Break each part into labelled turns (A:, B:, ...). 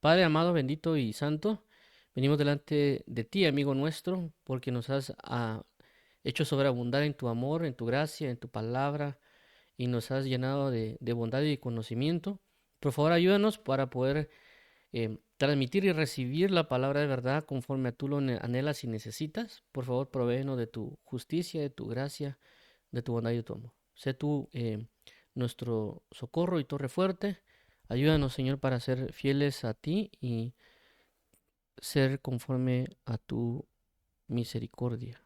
A: Padre amado, bendito y santo, venimos delante de ti, amigo nuestro, porque nos has hecho sobreabundar en tu amor, en tu gracia, en tu palabra, y nos has llenado de bondad y de conocimiento. Por favor, ayúdanos para poder transmitir y recibir la palabra de verdad conforme a tú lo anhelas y necesitas. Por favor, provéenos de tu justicia, de tu gracia, de tu bondad y de tu amor. Sé tú nuestro socorro y torre fuerte. Ayúdanos, Señor, para ser fieles a ti y ser conforme a tu misericordia.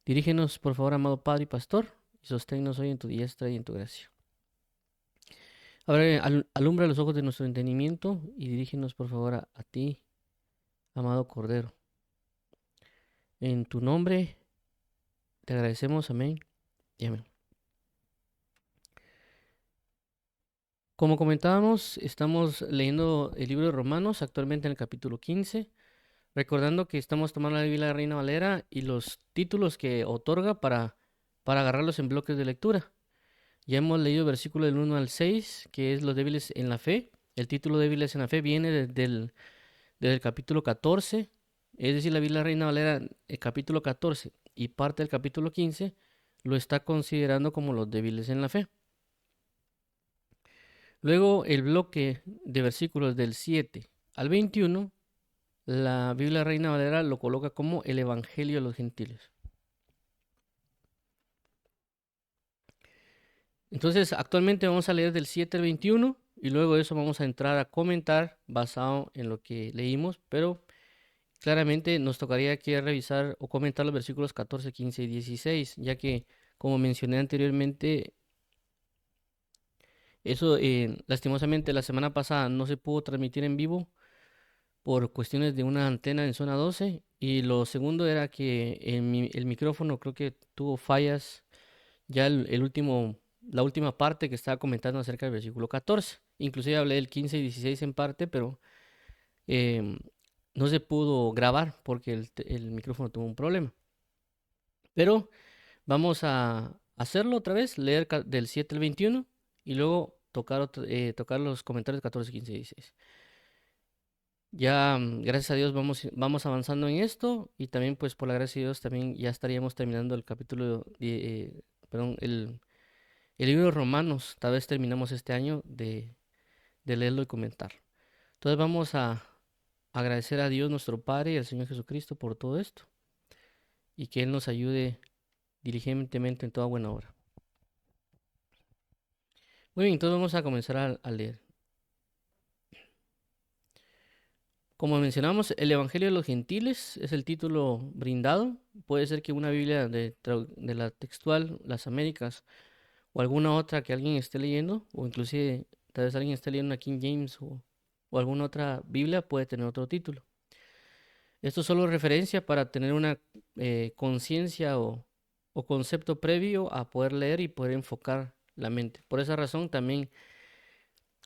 A: Dirígenos, por favor, amado Padre y Pastor, y sosténnos hoy en tu diestra y en tu gracia. Ahora alumbra los ojos de nuestro entendimiento y dirígenos, por favor, a ti, amado Cordero. En tu nombre te agradecemos, amén y amén. Como comentábamos, estamos leyendo el libro de Romanos, actualmente en el capítulo 15, recordando que estamos tomando la Biblia de Reina Valera y los títulos que otorga para agarrarlos en bloques de lectura. Ya hemos leído el versículo del 1 al 6, que es los débiles en la fe. El título débiles en la fe viene desde el capítulo 14, es decir, la Biblia Reina Valera, el capítulo 14 y parte del capítulo 15, lo está considerando como los débiles en la fe. Luego, el bloque de versículos del 7 al 21, la Biblia Reina Valera lo coloca como el Evangelio de los Gentiles. Entonces, actualmente vamos a leer del 7 al 21 y luego de eso vamos a entrar a comentar basado en lo que leímos, pero claramente nos tocaría aquí revisar o comentar los versículos 14, 15 y 16, ya que, como mencioné anteriormente, eso lastimosamente la semana pasada no se pudo transmitir en vivo por cuestiones de una antena en zona 12 y lo segundo era que el micrófono creo que tuvo fallas ya la última parte que estaba comentando acerca del versículo 14. Inclusive hablé del 15 y 16 en parte, pero em, no se pudo grabar porque el micrófono tuvo un problema. Pero vamos a hacerlo otra vez, leer del 7 al 21 y luego tocar los comentarios 14, 15 y 16. Ya, gracias a Dios, vamos avanzando en esto y también pues por la gracia de Dios también ya estaríamos terminando el capítulo, perdón, el libro de Romanos. Tal vez terminamos este año de leerlo y comentarlo. Entonces vamos a agradecer a Dios nuestro Padre y al Señor Jesucristo por todo esto y que Él nos ayude diligentemente en toda buena obra. Muy bien, entonces vamos a comenzar a leer. Como mencionamos, el Evangelio de los Gentiles es el título brindado. Puede ser que una Biblia de la textual, las Américas, o alguna otra que alguien esté leyendo, o inclusive tal vez alguien esté leyendo una King James o alguna otra Biblia puede tener otro título. Esto es solo referencia para tener una conciencia o concepto previo a poder leer y poder enfocar la mente. Por esa razón también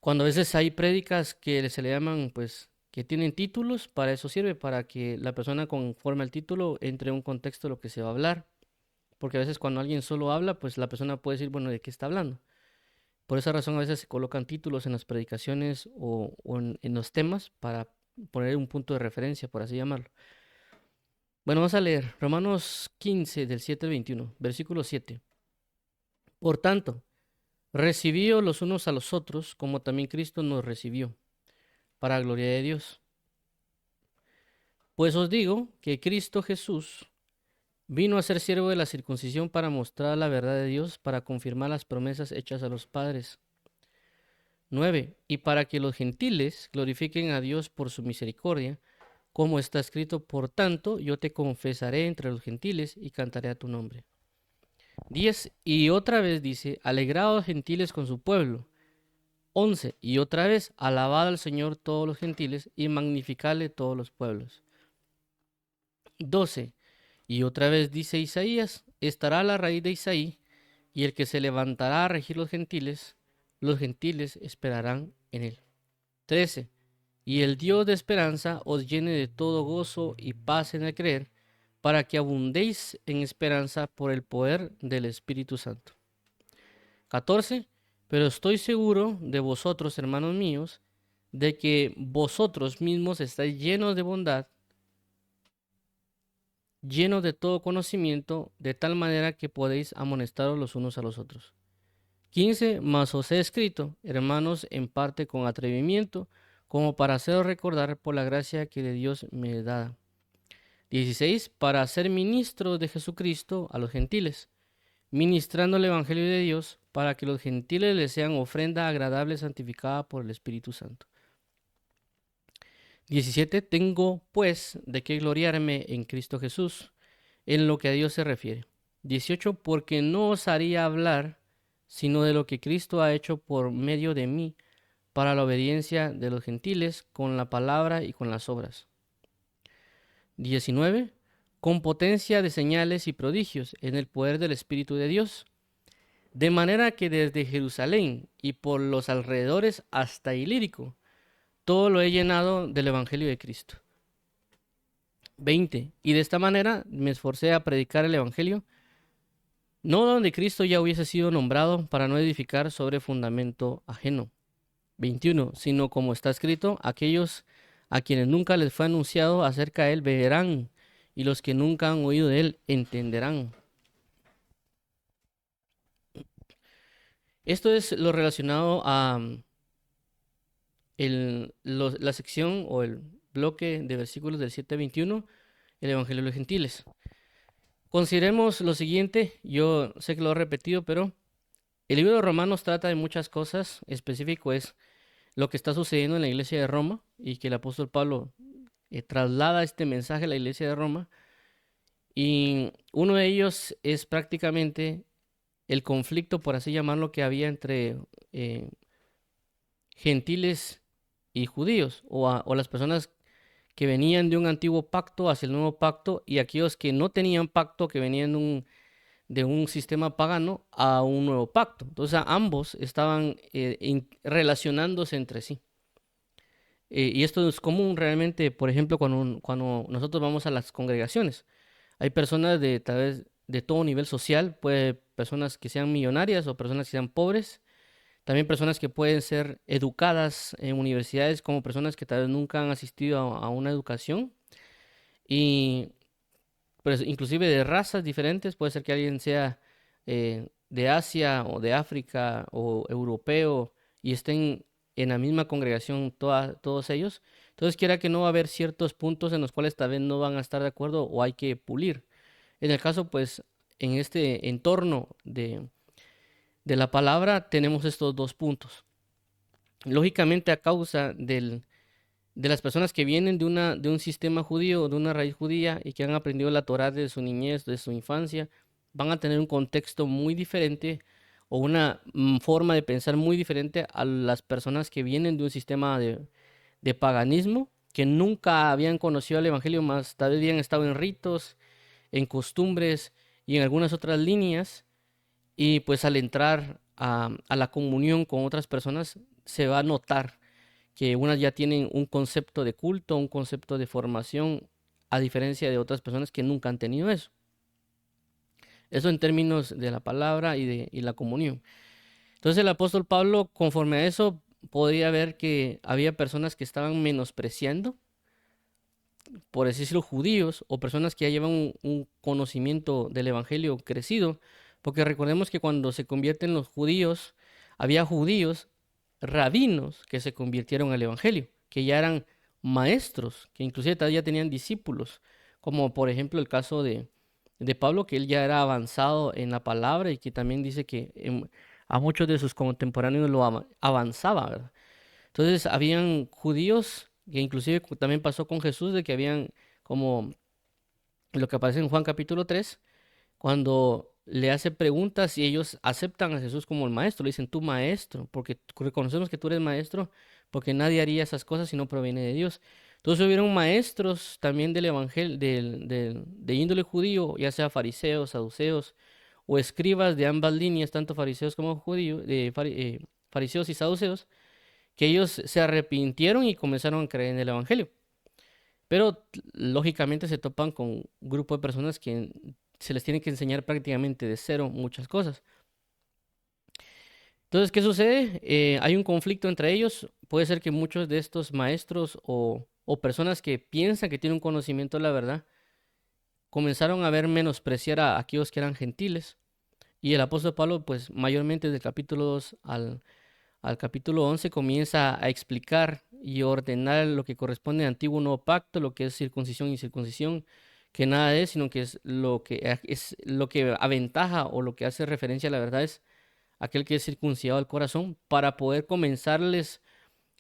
A: cuando a veces hay prédicas que se le llaman, pues, que tienen títulos, para eso sirve, para que la persona conforme al título entre en un contexto de lo que se va a hablar. Porque a veces cuando alguien solo habla, pues la persona puede decir, bueno, ¿de qué está hablando? Por esa razón a veces se colocan títulos en las predicaciones o en los temas para poner un punto de referencia, por así llamarlo. Bueno, vamos a leer Romanos 15 del 7 al 21, versículo 7. Por tanto, recibíos los unos a los otros, como también Cristo nos recibió, para gloria de Dios. Pues os digo que Cristo Jesús vino a ser siervo de la circuncisión para mostrar la verdad de Dios, para confirmar las promesas hechas a los padres. 9. Y para que los gentiles glorifiquen a Dios por su misericordia, como está escrito, por tanto, yo te confesaré entre los gentiles y cantaré a tu nombre. 10. Y otra vez dice, alegraos gentiles con su pueblo. 11. Y otra vez, alabad al Señor todos los gentiles y magnificadle todos los pueblos. 12. Y otra vez dice Isaías, estará la raíz de Isaí, y el que se levantará a regir los gentiles esperarán en él. 13. Y el Dios de esperanza os llene de todo gozo y paz en el creer, para que abundéis en esperanza por el poder del Espíritu Santo. 14. Pero estoy seguro de vosotros, hermanos míos, de que vosotros mismos estáis llenos de bondad, llenos de todo conocimiento, de tal manera que podéis amonestaros los unos a los otros. 15. Mas os he escrito, hermanos, en parte con atrevimiento, como para haceros recordar por la gracia que de Dios me es dada. 16. Para ser ministros de Jesucristo a los gentiles, ministrando el Evangelio de Dios, para que los gentiles les sean ofrenda agradable santificada por el Espíritu Santo. 17. Tengo, pues, de qué gloriarme en Cristo Jesús, en lo que a Dios se refiere. 18. Porque no os haría hablar, sino de lo que Cristo ha hecho por medio de mí, para la obediencia de los gentiles, con la palabra y con las obras. 19. Con potencia de señales y prodigios, en el poder del Espíritu de Dios, de manera que desde Jerusalén y por los alrededores hasta Ilírico, todo lo he llenado del Evangelio de Cristo. 20. Y de esta manera me esforcé a predicar el Evangelio, no donde Cristo ya hubiese sido nombrado, para no edificar sobre fundamento ajeno. 21. Sino como está escrito, aquellos a quienes nunca les fue anunciado acerca de él verán, y los que nunca han oído de él entenderán. Esto es lo relacionado a la sección o el bloque de versículos del 7 al 21, el Evangelio de los Gentiles. Consideremos lo siguiente, yo sé que lo he repetido, pero el libro de Romanos trata de muchas cosas. Específico es lo que está sucediendo en la iglesia de Roma y que el apóstol Pablo traslada este mensaje a la iglesia de Roma. Y uno de ellos es prácticamente el conflicto, por así llamarlo, que había entre gentiles y judíos, o las personas que venían de un antiguo pacto hacia el nuevo pacto, y aquellos que no tenían pacto, que venían de un sistema pagano a un nuevo pacto. Entonces ambos estaban relacionándose entre sí. Y esto es común realmente, por ejemplo, cuando nosotros vamos a las congregaciones. Hay personas de tal vez de todo nivel social, puede personas que sean millonarias o personas que sean pobres, también personas que pueden ser educadas en universidades como personas que tal vez nunca han asistido a una educación, y pues inclusive de razas diferentes. Puede ser que alguien sea de Asia o de África o europeo y estén en la misma congregación todos ellos. Entonces, quiera que no, va a haber ciertos puntos en los cuales tal vez no van a estar de acuerdo o hay que pulir. En el caso, pues, en este entorno de la palabra tenemos estos dos puntos. Lógicamente, a causa de las personas que vienen de un sistema judío o de una raíz judía y que han aprendido la Torá de su niñez, de su infancia, van a tener un contexto muy diferente o una forma de pensar muy diferente a las personas que vienen de un sistema de paganismo, que nunca habían conocido el Evangelio, más tal vez habían estado en ritos, en costumbres y en algunas otras líneas, y pues al entrar a la comunión con otras personas se va a notar que unas ya tienen un concepto de culto, un concepto de formación, a diferencia de otras personas que nunca han tenido eso. Eso en términos de la palabra y la comunión. Entonces el apóstol Pablo, conforme a eso, podría ver que había personas que estaban menospreciando, por decirlo, judíos o personas que ya llevan un conocimiento del evangelio crecido, porque recordemos que cuando se convierten los judíos, había judíos rabinos que se convirtieron al evangelio, que ya eran maestros, que inclusive todavía tenían discípulos, como por ejemplo el caso de Pablo, que él ya era avanzado en la palabra y que también dice que a muchos de sus contemporáneos lo avanzaba, ¿verdad? Entonces habían judíos, que inclusive también pasó con Jesús, de que habían como lo que aparece en Juan capítulo 3, cuando le hace preguntas y ellos aceptan a Jesús como el maestro, le dicen tú maestro, porque reconocemos que tú eres maestro, porque nadie haría esas cosas si no proviene de Dios. Entonces hubieron maestros también del evangelio, de índole judío, ya sea fariseos, saduceos o escribas de ambas líneas, tanto fariseos como judíos, fariseos y saduceos, que ellos se arrepintieron y comenzaron a creer en el evangelio. Pero lógicamente se topan con un grupo de personas que se les tiene que enseñar prácticamente de cero muchas cosas. Entonces, ¿qué sucede? Hay un conflicto entre ellos. Puede ser que muchos de estos maestros o personas que piensan que tienen un conocimiento de la verdad comenzaron a ver menospreciar a aquellos que eran gentiles. Y el apóstol Pablo, pues mayormente del capítulo 2 al capítulo 11 comienza a explicar y ordenar lo que corresponde al antiguo nuevo pacto, lo que es circuncisión y circuncisión, que nada es, sino que es lo que aventaja o lo que hace referencia a la verdad es aquel que es circuncidado al corazón, para poder comenzarles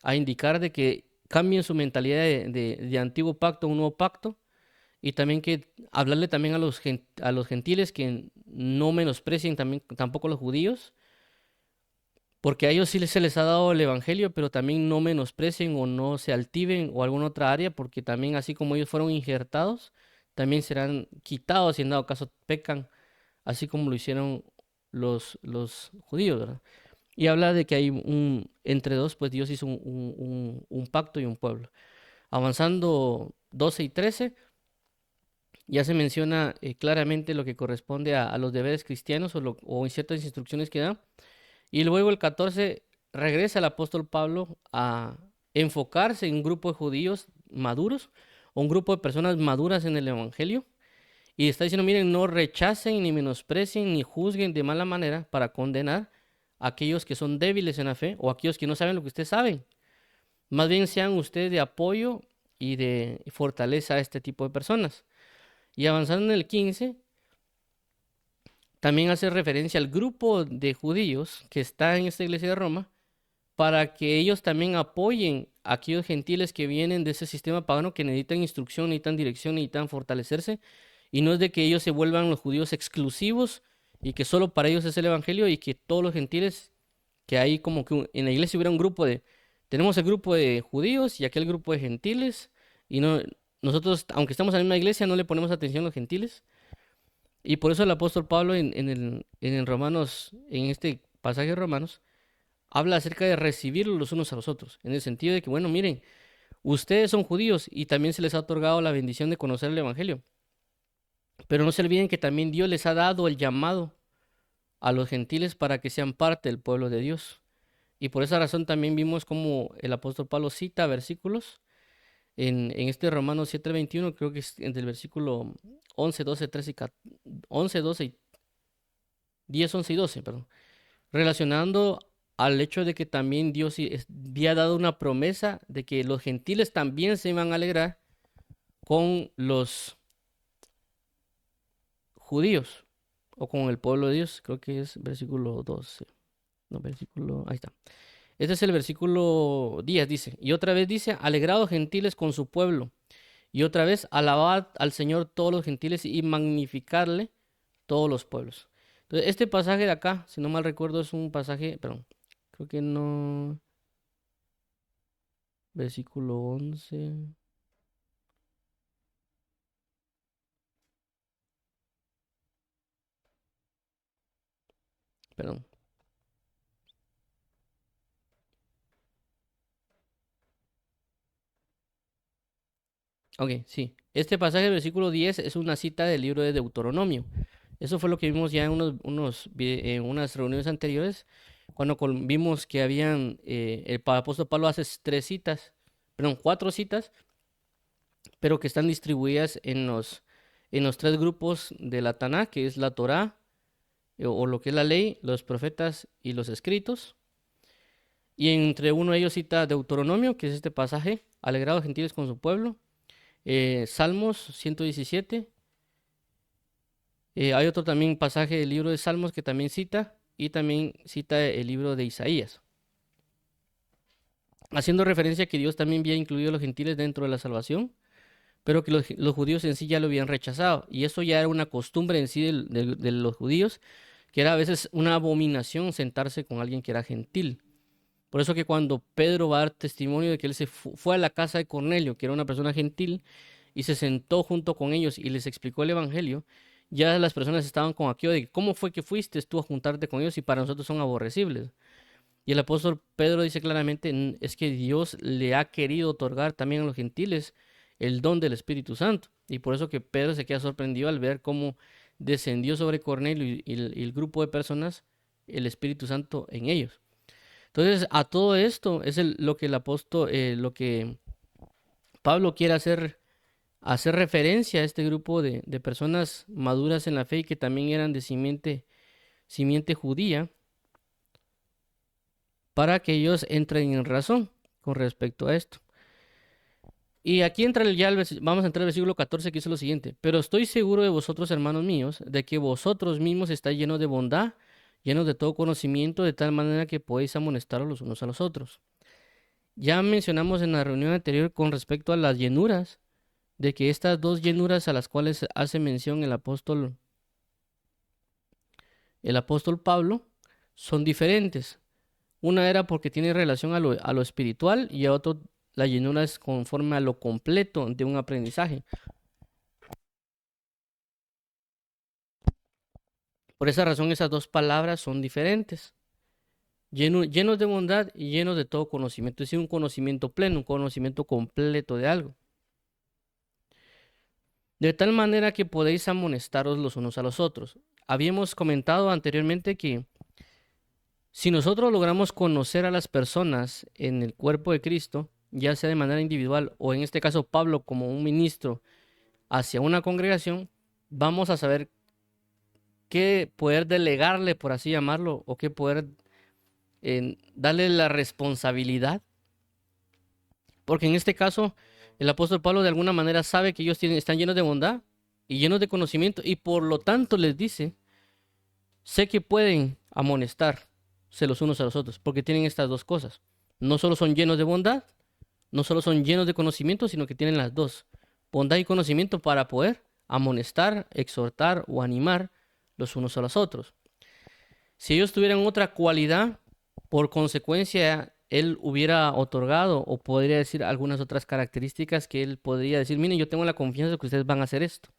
A: a indicar de que cambien su mentalidad de antiguo pacto a un nuevo pacto, y también que hablarle también a a los gentiles que no menosprecien también, tampoco a los judíos, porque a ellos sí se les ha dado el evangelio, pero también no menosprecien o no se altiven o alguna otra área, porque también así como ellos fueron injertados, también serán quitados si en dado caso pecan, así como lo hicieron los judíos, ¿verdad? Y habla de que hay entre dos, pues Dios hizo un pacto y un pueblo. Avanzando 12 y 13, ya se menciona claramente lo que corresponde a los deberes cristianos o en ciertas instrucciones que da. Y luego el 14 regresa el apóstol Pablo a enfocarse en un grupo de judíos maduros, o un grupo de personas maduras en el Evangelio. Y está diciendo, miren, no rechacen, ni menosprecien, ni juzguen de mala manera para condenar a aquellos que son débiles en la fe o aquellos que no saben lo que ustedes saben. Más bien sean ustedes de apoyo y de fortaleza a este tipo de personas. Y avanzando en el 15, también hace referencia al grupo de judíos que está en esta iglesia de Roma, para que ellos también apoyen a aquellos gentiles que vienen de ese sistema pagano, que necesitan instrucción, necesitan dirección, necesitan fortalecerse. Y no es de que ellos se vuelvan los judíos exclusivos y que solo para ellos es el evangelio, y que todos los gentiles, que hay como que en la iglesia hubiera un grupo tenemos el grupo de judíos y aquel grupo de gentiles, y no, nosotros, aunque estamos en la misma iglesia, no le ponemos atención a los gentiles. Y por eso el apóstol Pablo en Romanos, en este pasaje de Romanos, habla acerca de recibirlos los unos a los otros, en el sentido de que, bueno, miren, ustedes son judíos y también se les ha otorgado la bendición de conocer el evangelio, pero no se olviden que también Dios les ha dado el llamado a los gentiles para que sean parte del pueblo de Dios. Y por esa razón también vimos cómo el apóstol Pablo cita versículos en este Romanos 7:21, creo que es entre el versículo 11, 12, 13 y 11, 12 y 10, 11 y 12, perdón, relacionando al hecho de que también Dios había dado una promesa de que los gentiles también se iban a alegrar con los judíos o con el pueblo de Dios. Creo que es versículo 12. No, ahí está. Este es el versículo 10, dice. Y otra vez dice, alegrados gentiles con su pueblo. Y otra vez, alabad al Señor todos los gentiles y magnificarle todos los pueblos. Entonces, este pasaje de acá, si no mal recuerdo, es un pasaje, perdón, creo que no, versículo 11, perdón. Ok, sí. Este pasaje del versículo 10 es una cita del libro de Deuteronomio. Eso fue lo que vimos ya en en unas reuniones anteriores, cuando vimos que habían, apóstol Pablo hace tres citas, perdón, cuatro citas, pero que están distribuidas en los tres grupos de la Tanakh, que es la Torá, o lo que es la ley, los profetas y los escritos. Y entre uno de ellos cita Deuteronomio, que es este pasaje, alegrados gentiles con su pueblo. Salmos 117. Hay otro también pasaje del libro de Salmos que también cita, y también cita el libro de Isaías, haciendo referencia a que Dios también había incluido a los gentiles dentro de la salvación, pero que los judíos en sí ya lo habían rechazado. Y eso ya era una costumbre en sí de los judíos, que era a veces una abominación sentarse con alguien que era gentil. Por eso que cuando Pedro va a dar testimonio de que él fue a la casa de Cornelio, que era una persona gentil, y se sentó junto con ellos y les explicó el evangelio, ya las personas estaban con aquello de cómo fue que fuiste tú a juntarte con ellos y para nosotros son aborrecibles. Y el apóstol Pedro dice claramente, es que Dios le ha querido otorgar también a los gentiles el don del Espíritu Santo. Y por eso que Pedro se queda sorprendido al ver cómo descendió sobre Cornelio y el grupo de personas el Espíritu Santo en ellos. Entonces, a todo esto es lo que el apóstol, lo que Pablo quiere hacer referencia a este grupo de personas maduras en la fe y que también eran de simiente judía, para que ellos entren en razón con respecto a esto. Y aquí entra vamos a entrar al versículo 14, que dice lo siguiente: pero estoy seguro de vosotros, hermanos míos, de que vosotros mismos estáis llenos de bondad, llenos de todo conocimiento, de tal manera que podéis amonestaros los unos a los otros. Ya mencionamos en la reunión anterior con respecto a las llenuras, de que estas dos llenuras a las cuales hace mención el apóstol Pablo son diferentes. Una era porque tiene relación a lo espiritual, y a otro la llenura es conforme a lo completo de un aprendizaje. Por esa razón esas dos palabras son diferentes. Llenos de bondad y llenos de todo conocimiento. Es decir, un conocimiento pleno, un conocimiento completo de algo. De tal manera que podéis amonestaros los unos a los otros. Habíamos comentado anteriormente que si nosotros logramos conocer a las personas en el cuerpo de Cristo, ya sea de manera individual o en este caso Pablo como un ministro hacia una congregación, vamos a saber qué poder delegarle, por así llamarlo, o qué poder darle la responsabilidad. Porque en este caso el apóstol Pablo de alguna manera sabe que ellos están llenos de bondad y llenos de conocimiento, y por lo tanto les dice: sé que pueden amonestarse los unos a los otros, porque tienen estas dos cosas. No solo son llenos de bondad, no solo son llenos de conocimiento, sino que tienen las dos: bondad y conocimiento, para poder amonestar, exhortar o animar los unos a los otros. Si ellos tuvieran otra cualidad, por consecuencia, él hubiera otorgado, o podría decir algunas otras características que él podría decir: miren, yo tengo la confianza de que ustedes van a hacer esto.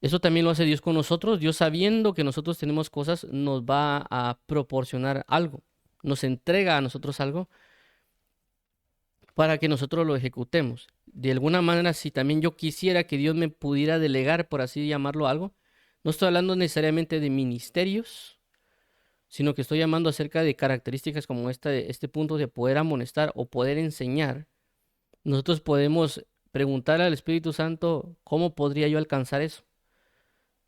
A: Eso también lo hace Dios con nosotros. Dios, sabiendo que nosotros tenemos cosas, nos va a proporcionar algo, nos entrega a nosotros algo para que nosotros lo ejecutemos. De alguna manera, si también yo quisiera que Dios me pudiera delegar, por así llamarlo, algo, no estoy hablando necesariamente de ministerios, sino que estoy llamando acerca de características como este punto de poder amonestar o poder enseñar. Nosotros podemos preguntar al Espíritu Santo: ¿cómo podría yo alcanzar eso?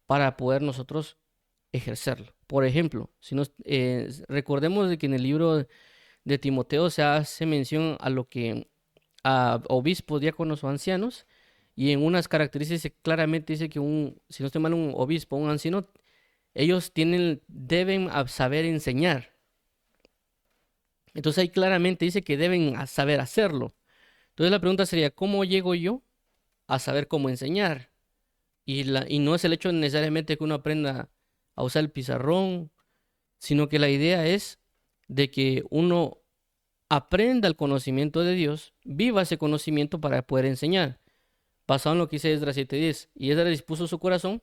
A: Para poder nosotros ejercerlo. Por ejemplo, si recordemos de que en el libro de Timoteo se hace mención a lo que a obispos, diáconos o ancianos, y en unas características claramente dice que si no estoy mal, un obispo, un anciano, ellos deben saber enseñar. Entonces ahí claramente dice que deben saber hacerlo. Entonces la pregunta sería: ¿cómo llego yo a saber cómo enseñar? Y no es el hecho necesariamente que uno aprenda a usar el pizarrón, sino que la idea es de que uno aprenda el conocimiento de Dios, viva ese conocimiento para poder enseñar. Basado en lo que dice Esdras 7:10. Y Esdras dispuso su corazón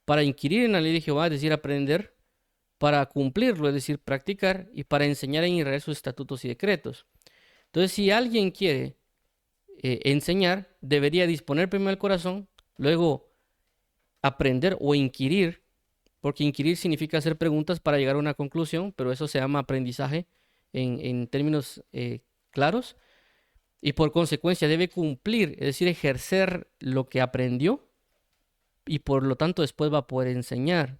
A: para inquirir en la ley de Jehová, es decir, aprender, para cumplirlo, es decir, practicar, y para enseñar en Israel sus estatutos y decretos. Entonces, si alguien quiere enseñar, debería disponer primero el corazón, luego aprender o inquirir, porque inquirir significa hacer preguntas para llegar a una conclusión, pero eso se llama aprendizaje en términos claros, y por consecuencia debe cumplir, es decir, ejercer lo que aprendió, y por lo tanto después va a poder enseñar.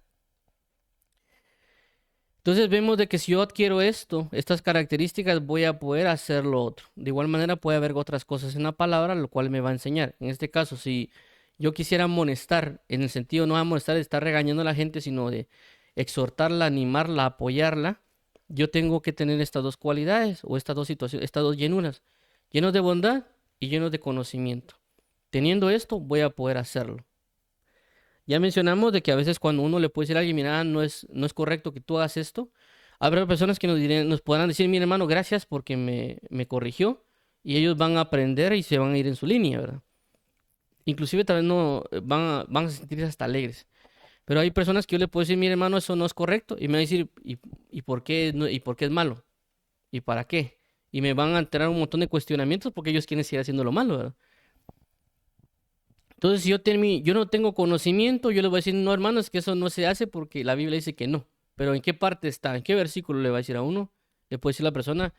A: Entonces vemos de que si yo adquiero estas características, voy a poder hacer lo otro. De igual manera puede haber otras cosas en la palabra, lo cual me va a enseñar. En este caso, si yo quisiera amonestar, en el sentido no amonestar de estar regañando a la gente, sino de exhortarla, animarla, apoyarla, yo tengo que tener estas dos cualidades o estas dos situaciones, estas dos llenuras: llenos de bondad y llenos de conocimiento. Teniendo esto, voy a poder hacerlo. Ya mencionamos de que a veces cuando uno le puede decir a alguien: mira, no es correcto que tú hagas esto, habrá personas que nos podrán decir: mira, hermano, gracias porque me corrigió, y ellos van a aprender y se van a ir en su línea, ¿verdad? Inclusive también no van a sentirse hasta alegres. Pero hay personas que yo le puedo decir: mira, hermano, eso no es correcto, y me va a decir: ¿y por qué, y por qué es malo? ¿Y para qué? Y me van a enterar un montón de cuestionamientos porque ellos quieren seguir haciendo lo malo, ¿verdad? Entonces, si yo no tengo conocimiento, yo le voy a decir: no, hermano, es que eso no se hace porque la Biblia dice que no. pero ¿en qué parte está? ¿En qué versículo le va a decir a uno? Le puede decir la persona.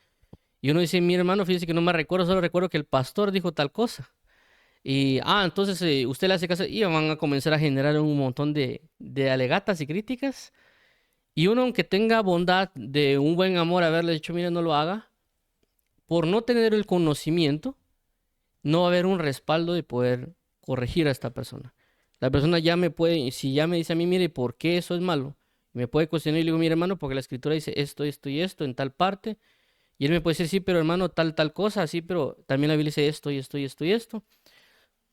A: Y uno dice, mi hermano, fíjese que no me recuerdo, solo recuerdo que el pastor dijo tal cosa. Y, entonces usted le hace caso y van a comenzar a generar un montón de alegatas y críticas. Y uno, aunque tenga bondad de un buen amor, haberle dicho, mira, no lo haga, por no tener el conocimiento, no va a haber un respaldo de poder corregir a esta persona. La persona ya me puede, si ya me dice a mí, mire, ¿por qué eso es malo? Me puede cuestionar y le digo, mire, hermano, porque la escritura dice esto, esto y esto en tal parte. Y él me puede decir, sí, pero hermano, tal cosa, sí, pero también la Biblia dice esto y esto y esto y esto.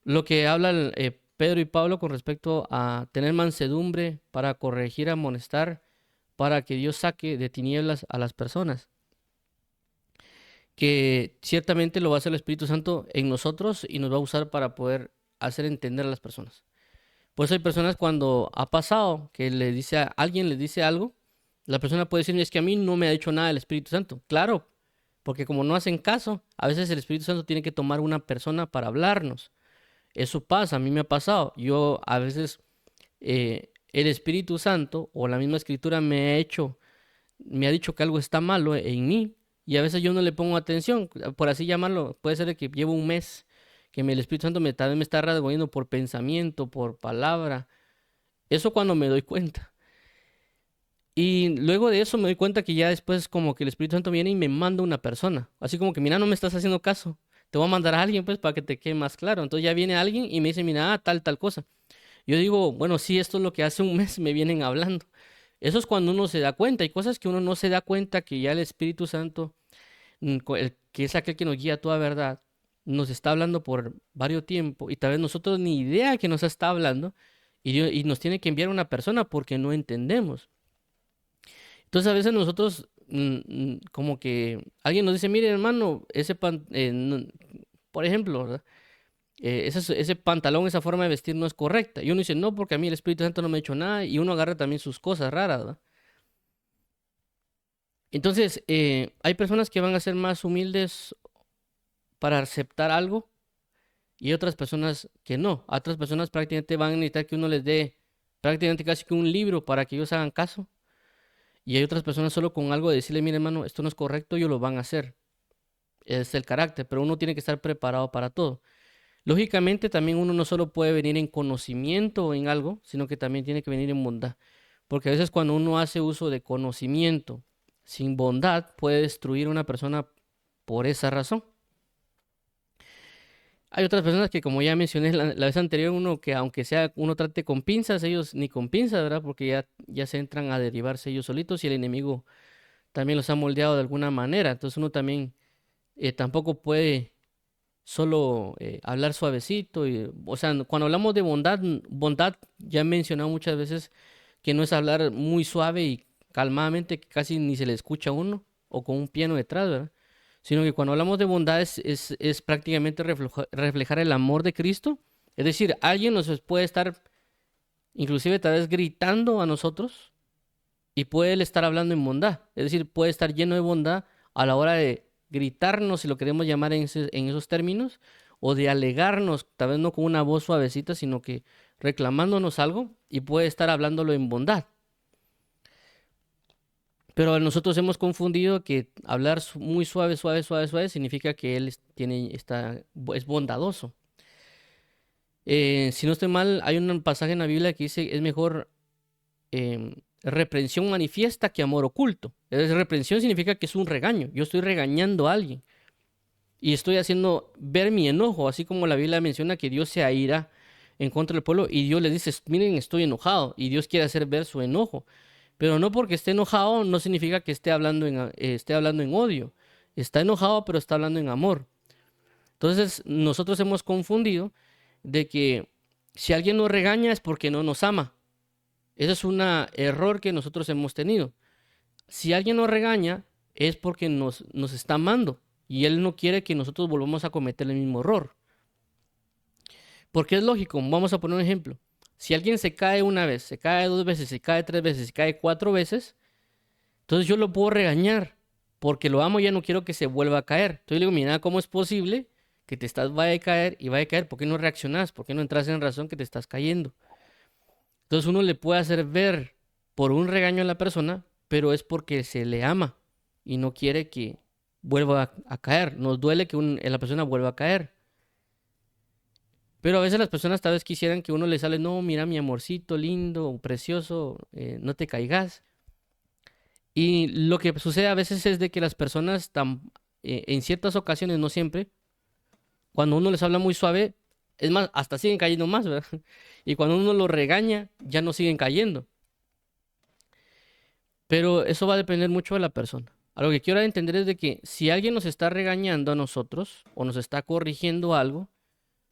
A: Lo que hablan Pedro y Pablo con respecto a tener mansedumbre para corregir, amonestar, para que Dios saque de tinieblas a las personas. Que ciertamente lo va a hacer el Espíritu Santo en nosotros y nos va a usar para poder hacer entender a las personas. Por eso hay personas cuando ha pasado que le dice a alguien les dice algo, la persona puede decir, es que a mí no me ha dicho nada el Espíritu Santo. Claro, porque como no hacen caso, a veces el Espíritu Santo tiene que tomar una persona para hablarnos. Eso pasa, a mí me ha pasado. Yo a veces el Espíritu Santo o la misma Escritura me ha dicho que algo está malo en mí y a veces yo no le pongo atención, por así llamarlo. Puede ser que llevo un mes que el Espíritu Santo tal vez me está rasguñando por pensamiento, por palabra. Eso cuando me doy cuenta. Y luego de eso me doy cuenta que ya después como que el Espíritu Santo viene y me manda una persona. Así como que, mira, no me estás haciendo caso. Te voy a mandar a alguien pues para que te quede más claro. Entonces ya viene alguien y me dice, mira, tal cosa. Yo digo, bueno, sí, esto es lo que hace un mes me vienen hablando. Eso es cuando uno se da cuenta. Hay cosas que uno no se da cuenta que ya el Espíritu Santo, que es aquel que nos guía a toda verdad, nos está hablando por varios tiempos y tal vez nosotros ni idea que nos está hablando y nos tiene que enviar una persona porque no entendemos. Entonces a veces nosotros, como que alguien nos dice, mire hermano, por ejemplo, ¿verdad? Ese pantalón, esa forma de vestir no es correcta. Y uno dice, no, porque a mí el Espíritu Santo no me ha hecho nada. Y uno agarra también sus cosas raras, ¿verdad? Entonces, hay personas que van a ser más humildes para aceptar algo y otras personas que no. Otras personas prácticamente van a necesitar que uno les dé prácticamente casi que un libro para que ellos hagan caso. Y hay otras personas solo con algo de decirle, mire hermano, esto no es correcto, ellos lo van a hacer. Es el carácter, pero uno tiene que estar preparado para todo. Lógicamente, también uno no solo puede venir en conocimiento en algo, sino que también tiene que venir en bondad. Porque a veces cuando uno hace uso de conocimiento sin bondad, puede destruir a una persona por esa razón. Hay otras personas que, como ya mencioné la vez anterior, uno que aunque sea uno trate con pinzas, ellos ni con pinzas, ¿verdad? Porque ya se entran a derivarse ellos solitos y el enemigo también los ha moldeado de alguna manera. Entonces uno también tampoco puede solo hablar suavecito. O sea, cuando hablamos de bondad, bondad ya he mencionado muchas veces que no es hablar muy suave y calmadamente, que casi ni se le escucha a uno, o con un piano detrás, ¿verdad? Sino que cuando hablamos de bondad es prácticamente reflejar el amor de Cristo. Es decir, alguien nos puede estar, inclusive tal vez gritando a nosotros, y puede él estar hablando en bondad. Es decir, puede estar lleno de bondad a la hora de gritarnos, si lo queremos llamar en esos términos, o de alegarnos, tal vez no con una voz suavecita, sino que reclamándonos algo y puede estar hablándolo en bondad. Pero nosotros hemos confundido que hablar muy suave, suave, suave, suave significa que él es bondadoso. Si no estoy mal, hay un pasaje en la Biblia que dice es mejor reprensión manifiesta que amor oculto. Reprensión significa que es un regaño. Yo estoy regañando a alguien y estoy haciendo ver mi enojo, así como la Biblia menciona que Dios se aira en contra del pueblo y Dios les dice, miren, estoy enojado y Dios quiere hacer ver su enojo. Pero no porque esté enojado no significa que esté hablando en odio. Está enojado, pero está hablando en amor. Entonces, nosotros hemos confundido de que si alguien nos regaña es porque no nos ama. Ese es un error que nosotros hemos tenido. Si alguien nos regaña es porque nos está amando y Él no quiere que nosotros volvamos a cometer el mismo error. Porque es lógico, vamos a poner un ejemplo. Si alguien se cae una vez, se cae dos veces, se cae tres veces, se cae cuatro veces, entonces yo lo puedo regañar porque lo amo y ya no quiero que se vuelva a caer. Entonces le digo, mira, ¿cómo es posible que vaya a caer y vaya a caer? ¿Por qué no reaccionas? ¿Por qué no entras en razón que te estás cayendo? Entonces uno le puede hacer ver por un regaño a la persona, pero es porque se le ama y no quiere que vuelva a caer. Nos duele que la persona vuelva a caer. Pero a veces las personas tal vez quisieran que uno les sale, no, mira mi amorcito lindo, precioso, no te caigas. Y lo que sucede a veces es de que las personas, en ciertas ocasiones, no siempre, cuando uno les habla muy suave, es más, hasta siguen cayendo más, ¿verdad? Y cuando uno los regaña, ya no siguen cayendo. Pero eso va a depender mucho de la persona. A lo que quiero entender es de que si alguien nos está regañando a nosotros o nos está corrigiendo algo,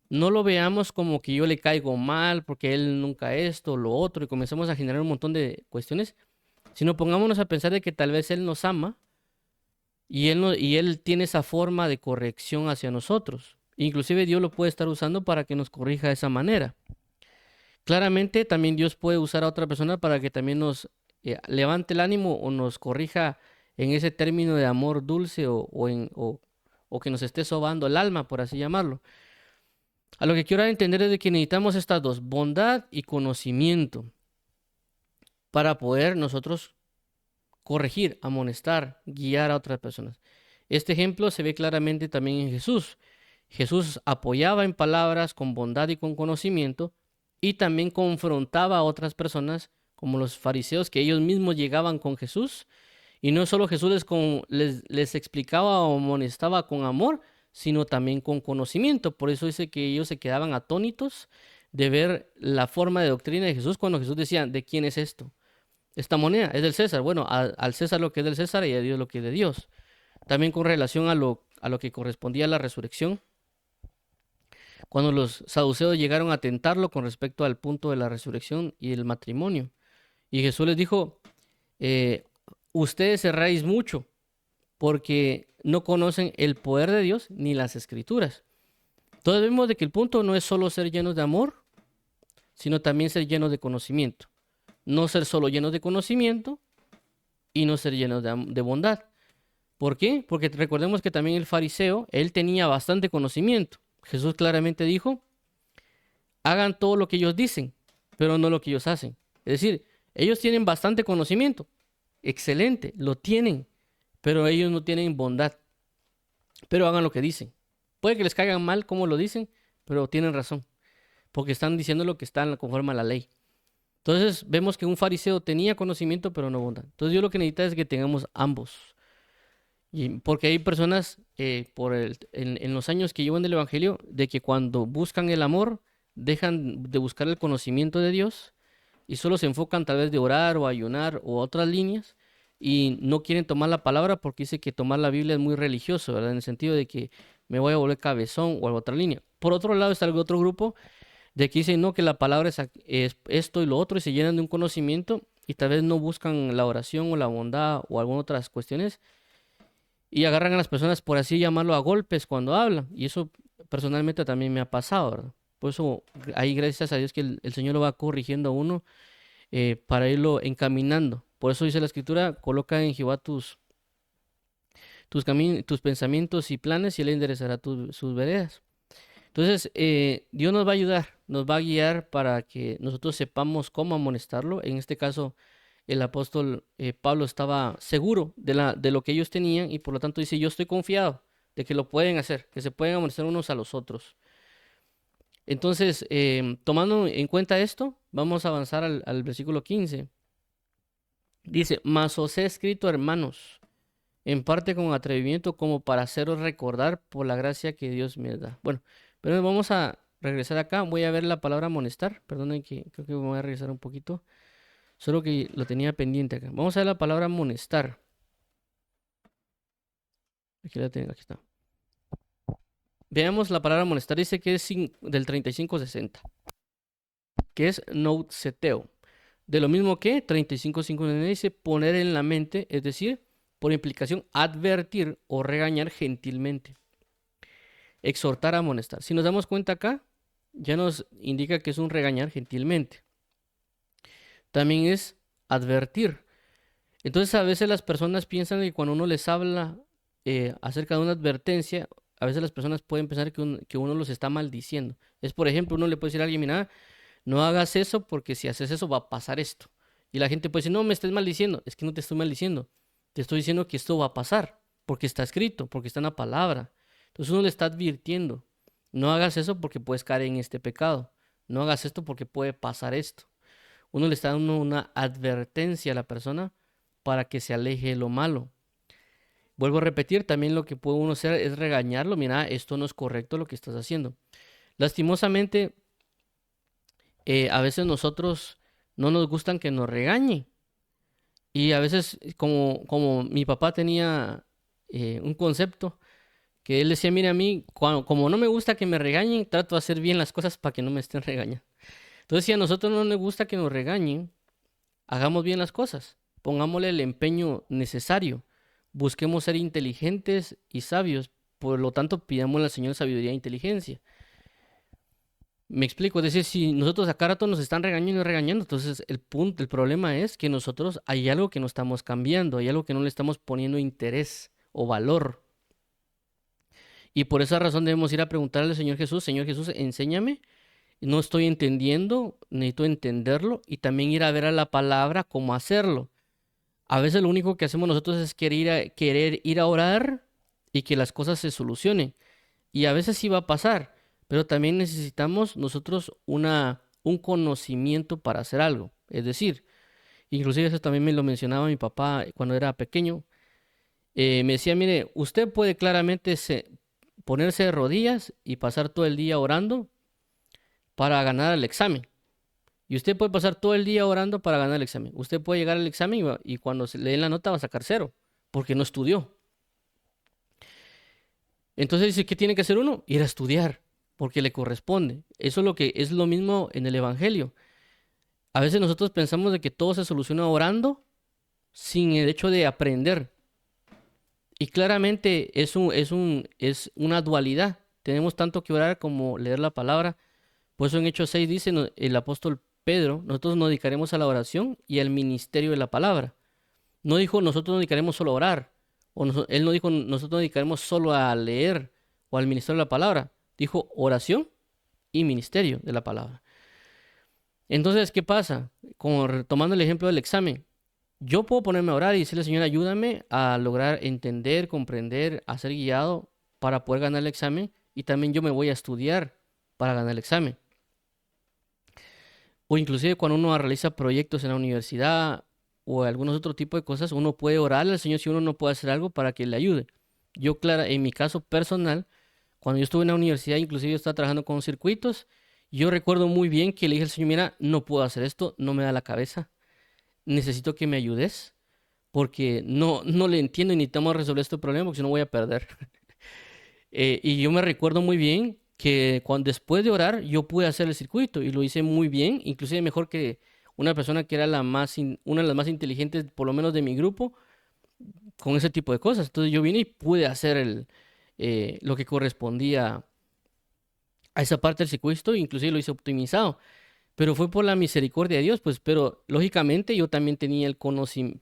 A: no lo veamos como que yo le caigo mal porque él nunca esto o lo otro y comenzamos a generar un montón de cuestiones, sino pongámonos a pensar de que tal vez él nos ama y él, no, y él tiene esa forma de corrección hacia nosotros. Inclusive Dios lo puede estar usando para que nos corrija de esa manera. Claramente también Dios puede usar a otra persona para que también nos levante el ánimo o nos corrija en ese término de amor dulce o que nos esté sobando el alma, por así llamarlo. A lo que quiero entender es de que necesitamos estas dos, bondad y conocimiento, para poder nosotros corregir, amonestar, guiar a otras personas. Este ejemplo se ve claramente también en Jesús. Jesús apoyaba en palabras con bondad y con conocimiento y también confrontaba a otras personas como los fariseos que ellos mismos llegaban con Jesús y no solo Jesús les explicaba o amonestaba con amor, sino también con conocimiento. Por eso dice que ellos se quedaban atónitos de ver la forma de doctrina de Jesús cuando Jesús decía, ¿de quién es esto? Esta moneda es del César. Bueno, al César lo que es del César y a Dios lo que es de Dios. También con relación a lo que correspondía a la resurrección. Cuando los saduceos llegaron a tentarlo con respecto al punto de la resurrección y el matrimonio. Y Jesús les dijo, eh, ustedes erráis mucho porque no conocen el poder de Dios ni las escrituras. Entonces vemos de que el punto no es solo ser llenos de amor, sino también ser llenos de conocimiento. No ser solo llenos de conocimiento y no ser llenos de bondad. ¿Por qué? Porque recordemos que también el fariseo, él tenía bastante conocimiento. Jesús claramente dijo, hagan todo lo que ellos dicen, pero no lo que ellos hacen. Es decir, ellos tienen bastante conocimiento. Excelente, lo tienen, pero ellos no tienen bondad. Pero hagan lo que dicen. Puede que les caigan mal como lo dicen, pero tienen razón, porque están diciendo lo que está conforme a la ley. Entonces vemos que un fariseo tenía conocimiento, pero no bondad. Entonces yo lo que necesito es que tengamos ambos. Y porque hay personas en los años que llevan del Evangelio, de que cuando buscan el amor, dejan de buscar el conocimiento de Dios y solo se enfocan tal vez de orar o ayunar o otras líneas y no quieren tomar la palabra porque dice que tomar la Biblia es muy religioso, ¿verdad? En el sentido de que me voy a volver cabezón o a otra línea. Por otro lado está el otro grupo de que dicen no, que la palabra es esto y lo otro y se llenan de un conocimiento y tal vez no buscan la oración o la bondad o algunas otras cuestiones y agarran a las personas, por así llamarlo, a golpes cuando hablan. Y eso personalmente también me ha pasado, ¿verdad? Por eso ahí gracias a Dios que el Señor lo va corrigiendo a uno para irlo encaminando. Por eso dice la Escritura, coloca en Jehová tus pensamientos y planes y Él enderezará sus veredas. Entonces, Dios nos va a ayudar, nos va a guiar para que nosotros sepamos cómo amonestarlo. En este caso, el apóstol Pablo estaba seguro de lo que ellos tenían y por lo tanto dice, yo estoy confiado de que lo pueden hacer, que se pueden amonestar unos a los otros. Entonces, tomando en cuenta esto, vamos a avanzar al versículo 15. Dice, mas os he escrito, hermanos, en parte con atrevimiento como para haceros recordar por la gracia que Dios me da. Bueno, pero vamos a regresar acá. Voy a ver la palabra amonestar. Perdonen que creo que me voy a regresar un poquito. Solo que lo tenía pendiente acá. Vamos a ver la palabra amonestar. Aquí la tengo, aquí está. Veamos la palabra amonestar. Dice que es del 3560. Que es noutseteo. De lo mismo que 3559 dice poner en la mente, es decir, por implicación, advertir o regañar gentilmente. Exhortar, amonestar. Si nos damos cuenta acá, ya nos indica que es un regañar gentilmente. También es advertir. Entonces a veces las personas piensan que cuando uno les habla acerca de una advertencia, a veces las personas pueden pensar que uno los está maldiciendo. Es por ejemplo, uno le puede decir a alguien, mira, no hagas eso porque si haces eso va a pasar esto. Y la gente puede decir, no, me estés maldiciendo. Es que no te estoy maldiciendo. Te estoy diciendo que esto va a pasar, porque está escrito, porque está en la palabra. Entonces uno le está advirtiendo, no hagas eso porque puedes caer en este pecado. No hagas esto porque puede pasar esto. Uno le está dando una advertencia a la persona para que se aleje de lo malo. Vuelvo a repetir, también lo que puede uno hacer es regañarlo. Mira, esto no es correcto lo que estás haciendo. Lastimosamente, a veces nosotros no nos gustan que nos regañen. Y a veces, como mi papá tenía un concepto que él decía, mira, a mí, como no me gusta que me regañen, trato de hacer bien las cosas para que no me estén regañando. Entonces, si a nosotros no nos gusta que nos regañen, hagamos bien las cosas, pongámosle el empeño necesario, busquemos ser inteligentes y sabios, por lo tanto, pidamos al Señor sabiduría e inteligencia. Me explico, es decir, si nosotros a cada rato nos están regañando y regañando, entonces el problema es que nosotros hay algo que no estamos cambiando, hay algo que no le estamos poniendo interés o valor. Y por esa razón debemos ir a preguntarle al Señor Jesús, enséñame, no estoy entendiendo, necesito entenderlo y también ir a ver a la palabra cómo hacerlo. A veces lo único que hacemos nosotros es querer ir a orar y que las cosas se solucionen. Y a veces sí va a pasar, pero también necesitamos nosotros un conocimiento para hacer algo. Es decir, inclusive eso también me lo mencionaba mi papá cuando era pequeño. Me decía, mire, usted puede claramente ponerse de rodillas y pasar todo el día orando para ganar el examen. Y usted puede pasar todo el día orando para ganar el examen. Usted puede llegar al examen y cuando se le den la nota va a sacar cero, porque no estudió. Entonces dice, ¿qué tiene que hacer uno? Ir a estudiar, porque le corresponde. Eso es lo que es lo mismo en el Evangelio. A veces nosotros pensamos de que todo se soluciona orando sin el hecho de aprender. Y claramente es una dualidad. Tenemos tanto que orar como leer la palabra. Por eso en Hechos 6 dice el apóstol Pedro, nosotros nos dedicaremos a la oración y al ministerio de la palabra. No dijo nosotros nos dedicaremos solo a orar. Él no dijo nosotros nos dedicaremos solo a leer o al ministerio de la palabra. Dijo oración y ministerio de la palabra. Entonces, ¿qué pasa? Como retomando el ejemplo del examen. Yo puedo ponerme a orar y decirle, Señor, ayúdame a lograr entender, comprender, a ser guiado para poder ganar el examen. Y también yo me voy a estudiar para ganar el examen. O inclusive cuando uno realiza proyectos en la universidad o algunos otro tipo de cosas, uno puede orarle al Señor si uno no puede hacer algo para que le ayude. Yo, claro, en mi caso personal, cuando yo estuve en la universidad, inclusive yo estaba trabajando con circuitos, yo recuerdo muy bien que le dije al Señor, mira, no puedo hacer esto, no me da la cabeza, necesito que me ayudes, porque no le entiendo y necesitamos resolver este problema porque si no voy a perder. Y yo me recuerdo muy bien que después de orar yo pude hacer el circuito y lo hice muy bien, inclusive mejor que una persona que era una de las más inteligentes, por lo menos de mi grupo, con ese tipo de cosas. Entonces yo vine y pude hacer lo que correspondía a esa parte del circuito, inclusive lo hice optimizado. Pero fue por la misericordia de Dios, pues, pero lógicamente yo también tenía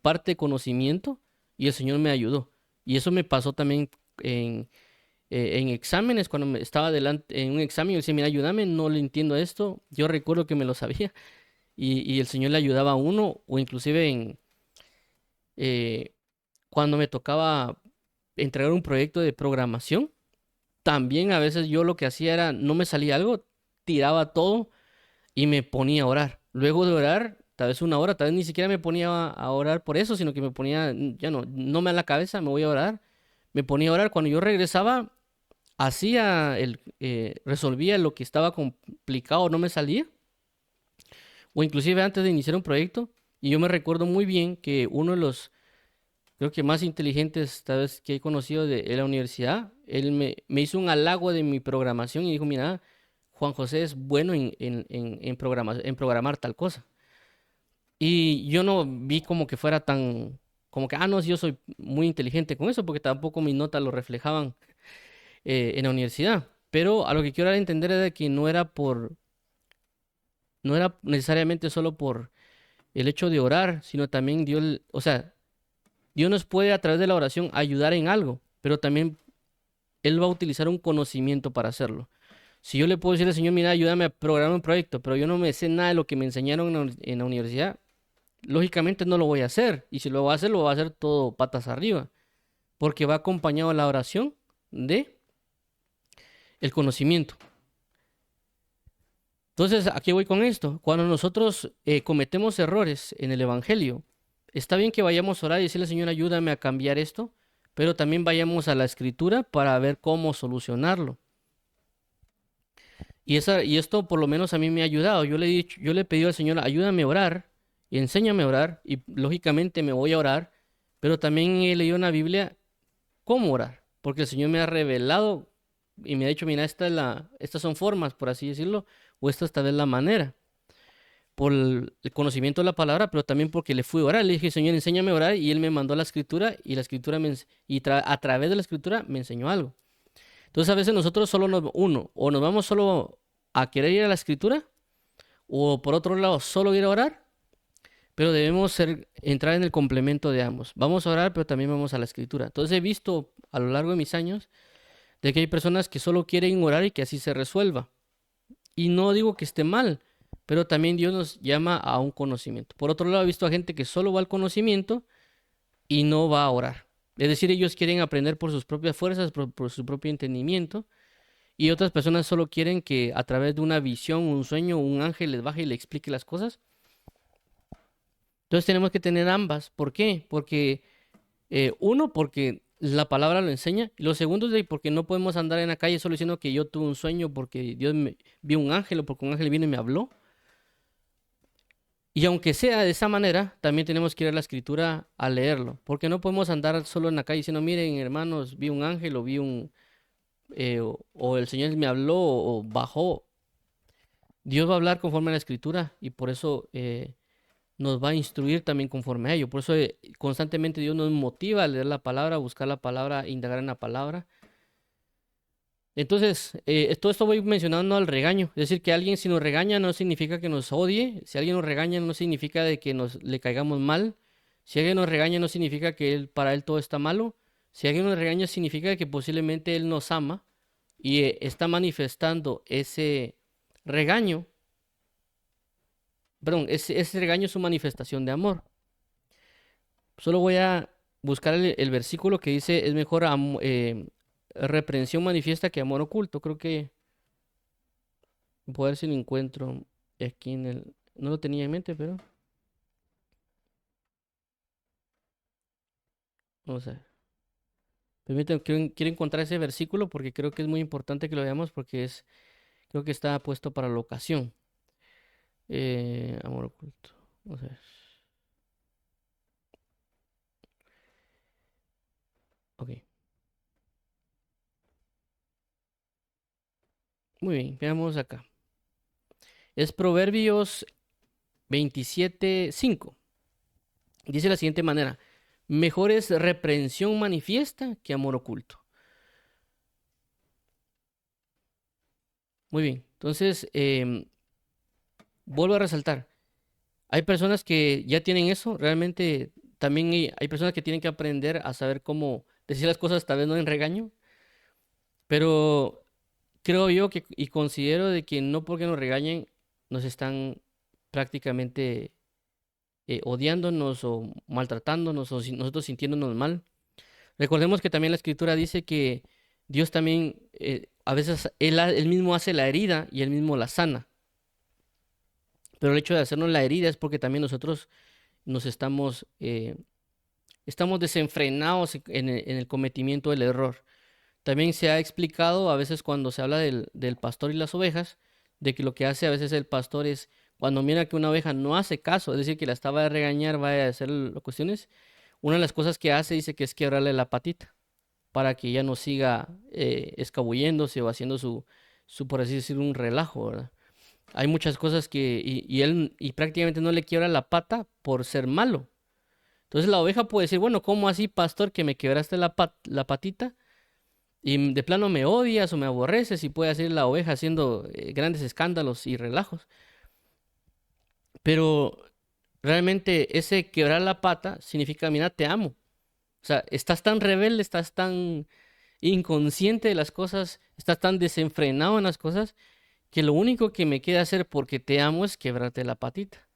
A: parte de conocimiento y el Señor me ayudó. Y eso me pasó también en exámenes, cuando estaba delante en un examen, yo decía, mira, ayúdame, no le entiendo esto. Yo recuerdo que me lo sabía y el Señor le ayudaba a uno, o inclusive eh, cuando me tocaba entregar un proyecto de programación, también a veces yo lo que hacía era, no me salía algo, tiraba todo y me ponía a orar. Luego de orar, tal vez una hora, tal vez ni siquiera me ponía a orar por eso, sino que me ponía, ya no me da la cabeza, me voy a orar. Me ponía a orar. Cuando yo regresaba, resolvía lo que estaba complicado, no me salía. O inclusive antes de iniciar un proyecto. Y yo me recuerdo muy bien que uno de los, creo que más inteligentes tal vez que he conocido de la universidad, él me hizo un halago de mi programación y dijo, mira, Juan José es bueno en programar tal cosa. Y yo no vi como que fuera como que, no, sí, yo soy muy inteligente con eso, porque tampoco mis notas lo reflejaban en la universidad. Pero a lo que quiero dar a entender es de que no era necesariamente solo por el hecho de orar, sino también Dios, o sea, Dios nos puede a través de la oración ayudar en algo, pero también Él va a utilizar un conocimiento para hacerlo. Si yo le puedo decir al Señor, mira, ayúdame a programar un proyecto, pero yo no me sé nada de lo que me enseñaron en la universidad, lógicamente no lo voy a hacer. Y si lo voy a hacer, lo voy a hacer todo patas arriba. Porque va acompañado la oración de el conocimiento. Entonces, ¿a qué voy con esto? Cuando nosotros cometemos errores en el Evangelio, está bien que vayamos a orar y decirle, Señor, ayúdame a cambiar esto, pero también vayamos a la Escritura para ver cómo solucionarlo. Y esto por lo menos a mí me ha ayudado. Yo le he pedido al Señor, ayúdame a orar y enséñame a orar, y lógicamente me voy a orar, pero también he leído en la Biblia cómo orar, porque el Señor me ha revelado y me ha dicho, mira, estas son formas, por así decirlo, o esta es tal vez la manera, por el conocimiento de la palabra, pero también porque le fui a orar. Le dije, Señor, enséñame a orar, y Él me mandó la escritura, y la escritura a través de la escritura me enseñó algo. Entonces a veces nosotros o nos vamos solo a querer ir a la escritura, o por otro lado, solo ir a orar, pero debemos entrar en el complemento de ambos. Vamos a orar, pero también vamos a la escritura. Entonces he visto a lo largo de mis años de que hay personas que solo quieren orar y que así se resuelva. Y no digo que esté mal, pero también Dios nos llama a un conocimiento. Por otro lado, he visto a gente que solo va al conocimiento y no va a orar. Es decir, ellos quieren aprender por sus propias fuerzas, por su propio entendimiento, y otras personas solo quieren que a través de una visión, un sueño, un ángel les baje y le explique las cosas. Entonces tenemos que tener ambas. ¿Por qué? Porque uno, porque la palabra lo enseña. Y lo segundo es porque no podemos andar en la calle solo diciendo que yo tuve un sueño porque Dios me vio un ángel o porque un ángel vino y me habló. Y aunque sea de esa manera, también tenemos que ir a la escritura a leerlo. Porque no podemos andar solo en la calle diciendo, miren, hermanos, vi un ángel o o el Señor me habló o bajó. Dios va a hablar conforme a la escritura, y por eso nos va a instruir también conforme a ello. Por eso constantemente Dios nos motiva a leer la palabra, a buscar la palabra, indagar en la palabra. Entonces, todo esto voy mencionando al regaño. Es decir, que alguien si nos regaña no significa que nos odie. Si alguien nos regaña no significa de que le caigamos mal. Si alguien nos regaña no significa que para él todo está malo. Si alguien nos regaña significa que posiblemente él nos ama y está manifestando ese regaño. Perdón, ese regaño es su manifestación de amor. Solo voy a buscar el versículo que dice, es mejor reprensión manifiesta que amor oculto. Creo que voy a ver si lo encuentro aquí No lo tenía en mente, pero vamos a ver. Permítanme, quiero encontrar ese versículo porque creo que es muy importante que lo veamos porque creo que está puesto para la ocasión. Amor oculto. Vamos a ver. Ok. Muy bien, veamos acá. Es Proverbios 27:5. Dice de la siguiente manera: mejor es reprensión manifiesta que amor oculto. Muy bien, entonces vuelvo a resaltar. Hay personas que ya tienen eso, realmente también hay personas que tienen que aprender a saber cómo decir las cosas, tal vez no en regaño, pero creo yo y considero de que no porque nos regañen nos están prácticamente odiándonos o maltratándonos o nosotros sintiéndonos mal. Recordemos que también la escritura dice que Dios también a veces él mismo hace la herida y él mismo la sana. Pero el hecho de hacernos la herida es porque también nosotros nos estamos desenfrenados en el cometimiento del error. También se ha explicado a veces cuando se habla del pastor y las ovejas, de que lo que hace a veces el pastor es, cuando mira que una oveja no hace caso, es decir, que la estaba a regañar, va a hacer cuestiones, una de las cosas que hace dice que es quebrarle la patita para que ella no siga escabulléndose o haciendo por así decirlo, un relajo, ¿verdad? Hay muchas cosas y él prácticamente no le quiebra la pata por ser malo. Entonces la oveja puede decir, bueno, ¿cómo así, pastor, que me quebraste la patita? Y de plano me odias o me aborreces, y puede hacer la oveja haciendo grandes escándalos y relajos. Pero realmente ese quebrar la pata significa, mira, te amo. O sea, estás tan rebelde, estás tan inconsciente de las cosas, estás tan desenfrenado en las cosas, que lo único que me queda hacer porque te amo es quebrarte la patita.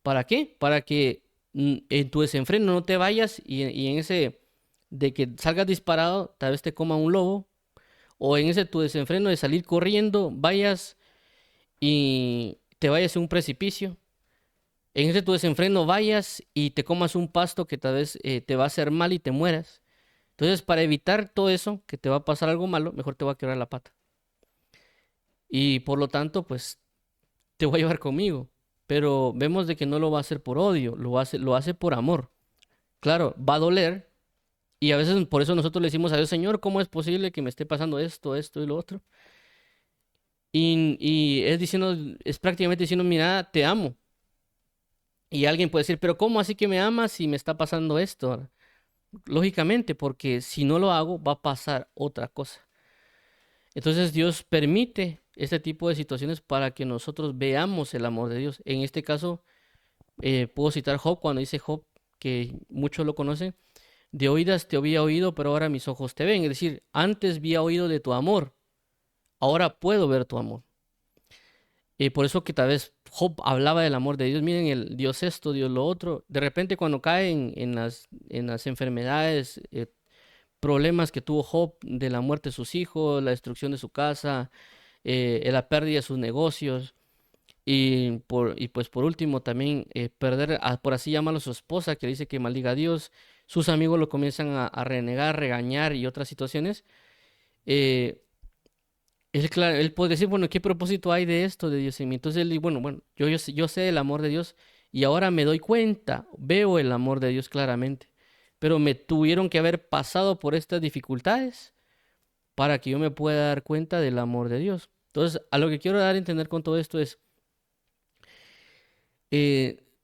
A: ¿Para qué? Para que en tu desenfreno no te vayas y en ese de que salgas disparado, tal vez te coma un lobo, o en ese tu desenfreno de salir corriendo, vayas y te vayas a un precipicio. En ese tu desenfreno vayas y te comas un pasto que tal vez te va a hacer mal y te mueras. Entonces, para evitar todo eso, que te va a pasar algo malo, mejor te voy a quebrar la pata. Y por lo tanto, pues te voy a llevar conmigo. Pero vemos de que no lo va a hacer por odio, lo hace por amor. Claro, va a doler. Y a veces por eso nosotros le decimos a Dios, Señor, ¿cómo es posible que me esté pasando esto, esto y lo otro? Y es diciendo, es prácticamente diciendo, mira, te amo. Y alguien puede decir, pero ¿cómo así que me amas si me está pasando esto? Lógicamente, porque si no lo hago, va a pasar otra cosa. Entonces Dios permite este tipo de situaciones para que nosotros veamos el amor de Dios. En este caso, puedo citar Job cuando dice Job, que muchos lo conocen, de oídas te había oído, pero ahora mis ojos te ven. Es decir, antes había oído de tu amor, ahora puedo ver tu amor. Por eso que tal vez Job hablaba del amor de Dios. Miren, el Dios esto, Dios lo otro. De repente cuando caen en las enfermedades, problemas que tuvo Job de la muerte de sus hijos, la destrucción de su casa, la pérdida de sus negocios y pues por último también perder, por así llamarlo, a su esposa que dice que maldiga a Dios, sus amigos lo comienzan a renegar, regañar y otras situaciones. eh, él puede decir, bueno, ¿qué propósito hay de esto de Dios en mí? Entonces él dice, bueno, yo sé el amor de Dios y ahora me doy cuenta, veo el amor de Dios claramente, pero me tuvieron que haber pasado por estas dificultades para que yo me pueda dar cuenta del amor de Dios. Entonces, a lo que quiero dar a entender con todo esto es,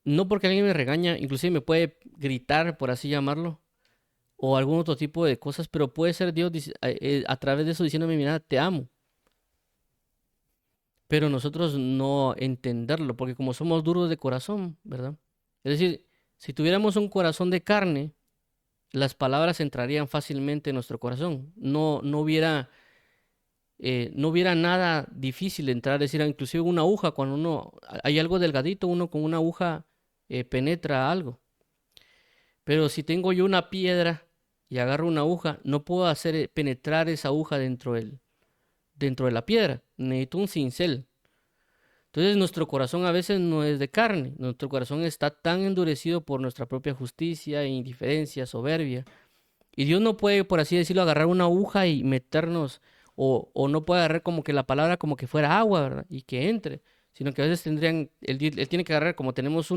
A: no porque alguien me regaña, inclusive me puede gritar, por así llamarlo, o algún otro tipo de cosas, pero puede ser Dios a través de eso diciéndome, mira, te amo. Pero nosotros no entenderlo, porque como somos duros de corazón, ¿verdad? Es decir, si tuviéramos un corazón de carne, las palabras entrarían fácilmente en nuestro corazón. No hubiera nada difícil de entrar, es decir, inclusive una aguja, cuando hay algo delgadito, uno con una aguja penetra algo. Pero si tengo yo una piedra y agarro una aguja, no puedo hacer penetrar esa aguja dentro de la piedra. Necesito un cincel. Entonces nuestro corazón a veces no es de carne, nuestro corazón está tan endurecido por nuestra propia justicia, indiferencia, soberbia. Y Dios no puede, por así decirlo, agarrar una aguja y meternos, o no puede agarrar como que la palabra como que fuera agua, ¿verdad? Y que entre, sino que a veces él tiene que agarrar como tenemos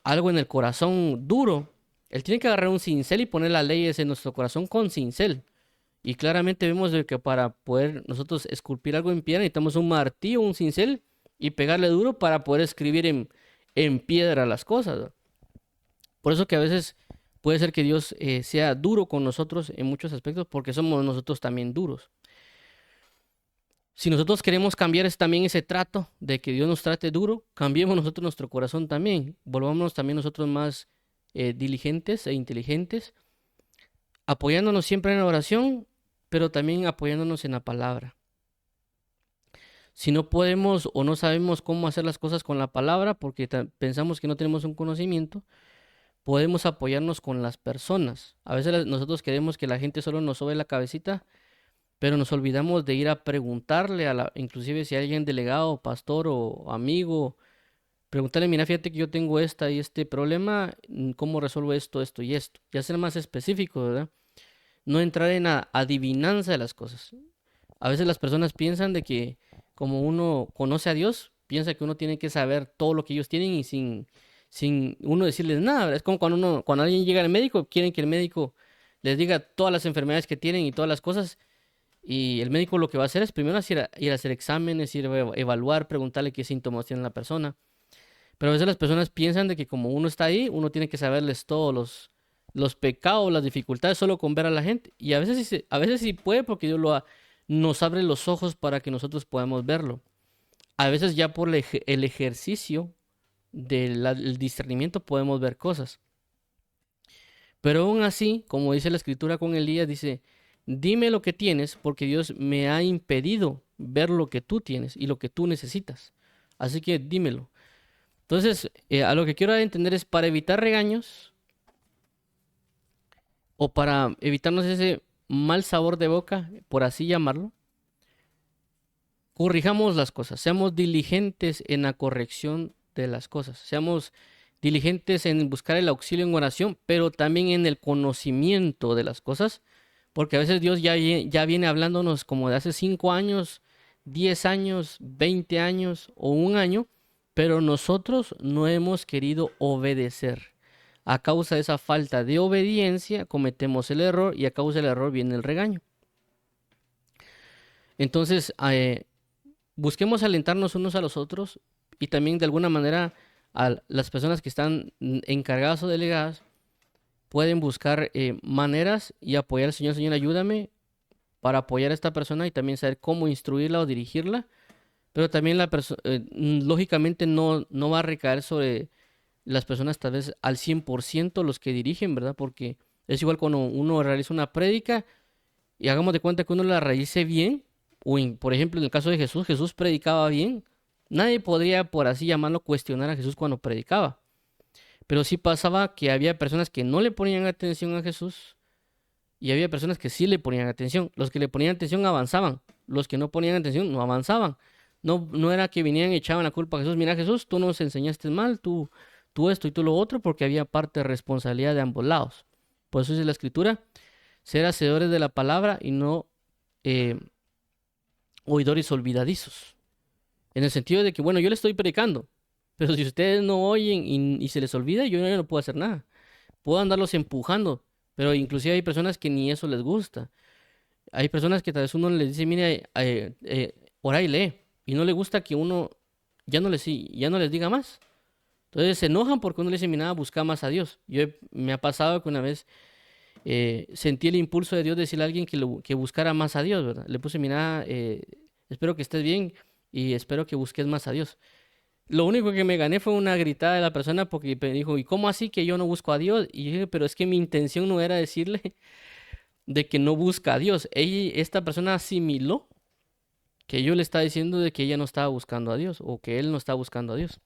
A: algo en el corazón duro, él tiene que agarrar un cincel y poner las leyes en nuestro corazón con cincel. Y claramente vemos de que para poder nosotros esculpir algo en piedra necesitamos un martillo, un cincel y pegarle duro para poder escribir en piedra las cosas, ¿no? Por eso que a veces puede ser que Dios sea duro con nosotros en muchos aspectos porque somos nosotros también duros. Si nosotros queremos cambiar también ese trato de que Dios nos trate duro, cambiemos nosotros nuestro corazón también. Volvámonos también nosotros más diligentes e inteligentes, apoyándonos siempre en la oración, pero también apoyándonos en la palabra. Si no podemos o no sabemos cómo hacer las cosas con la palabra porque pensamos que no tenemos un conocimiento, podemos apoyarnos con las personas. A veces nosotros queremos que la gente solo nos sobe la cabecita, pero nos olvidamos de ir a preguntarle inclusive si hay alguien delegado, pastor o amigo, preguntarle, mira, fíjate que yo tengo esta y este problema, ¿cómo resuelvo esto, esto y esto? Ya ser más específico, ¿verdad? No entrar en la adivinanza de las cosas. A veces las personas piensan de que como uno conoce a Dios, piensa que uno tiene que saber todo lo que ellos tienen y sin uno decirles nada, ¿verdad? Es como cuando alguien llega al médico, quieren que el médico les diga todas las enfermedades que tienen y todas las cosas, y el médico lo que va a hacer es primero ir a hacer exámenes, ir a evaluar, preguntarle qué síntomas tiene la persona. Pero a veces las personas piensan de que como uno está ahí, uno tiene que saberles todos los pecados, las dificultades solo con ver a la gente. Y a veces a veces sí puede porque Dios nos abre los ojos para que nosotros podamos verlo. A veces ya por el ejercicio del discernimiento podemos ver cosas. Pero aún así, como dice la escritura con Elías, dice, dime lo que tienes porque Dios me ha impedido ver lo que tú tienes y lo que tú necesitas. Así que dímelo. Entonces, a lo que quiero entender es para evitar regaños o para evitarnos ese mal sabor de boca, por así llamarlo, corrijamos las cosas, seamos diligentes en la corrección de las cosas, seamos diligentes en buscar el auxilio en oración, pero también en el conocimiento de las cosas, porque a veces Dios ya viene hablándonos como de hace 5 años, 10 años, 20 años o un año, pero nosotros no hemos querido obedecer. A causa de esa falta de obediencia cometemos el error y a causa del error viene el regaño. Entonces, busquemos alentarnos unos a los otros y también de alguna manera a las personas que están encargadas o delegadas pueden buscar maneras y apoyar al Señor. Señor, ayúdame para apoyar a esta persona y también saber cómo instruirla o dirigirla. Pero también lógicamente no va a recaer sobre las personas tal vez al 100% los que dirigen, ¿verdad? Porque es igual cuando uno realiza una prédica y hagamos de cuenta que uno la realice bien, o por ejemplo en el caso de Jesús, Jesús predicaba bien. Nadie podría, por así llamarlo, cuestionar a Jesús cuando predicaba. Pero sí pasaba que había personas que no le ponían atención a Jesús y había personas que sí le ponían atención. Los que le ponían atención avanzaban, los que no ponían atención no avanzaban. No era que vinieran y echaban la culpa a Jesús. Mira, Jesús, tú nos enseñaste mal, tú esto y tú lo otro, porque había parte de responsabilidad de ambos lados. Por eso dice la Escritura, ser hacedores de la palabra y no eh, oidores olvidadizos. En el sentido de que, bueno, yo le estoy predicando, pero si ustedes no oyen y se les olvida, yo ya no puedo hacer nada. Puedo andarlos empujando, pero inclusive hay personas que ni eso les gusta. Hay personas que tal vez uno les dice, mire, ora y lee, y no le gusta que uno ya no les diga más. Entonces se enojan porque uno les dice, mira, busca más a Dios. Me ha pasado que una vez sentí el impulso de Dios de decirle a alguien que buscara más a Dios, ¿verdad? Le puse, mira, espero que estés bien y espero que busques más a Dios. Lo único que me gané fue una gritada de la persona porque me dijo, ¿y cómo así que yo no busco a Dios? Y yo dije, pero es que mi intención no era decirle de que no busca a Dios. Esta persona asimiló que yo le estaba diciendo de que ella no estaba buscando a Dios o que él no estaba buscando a Dios.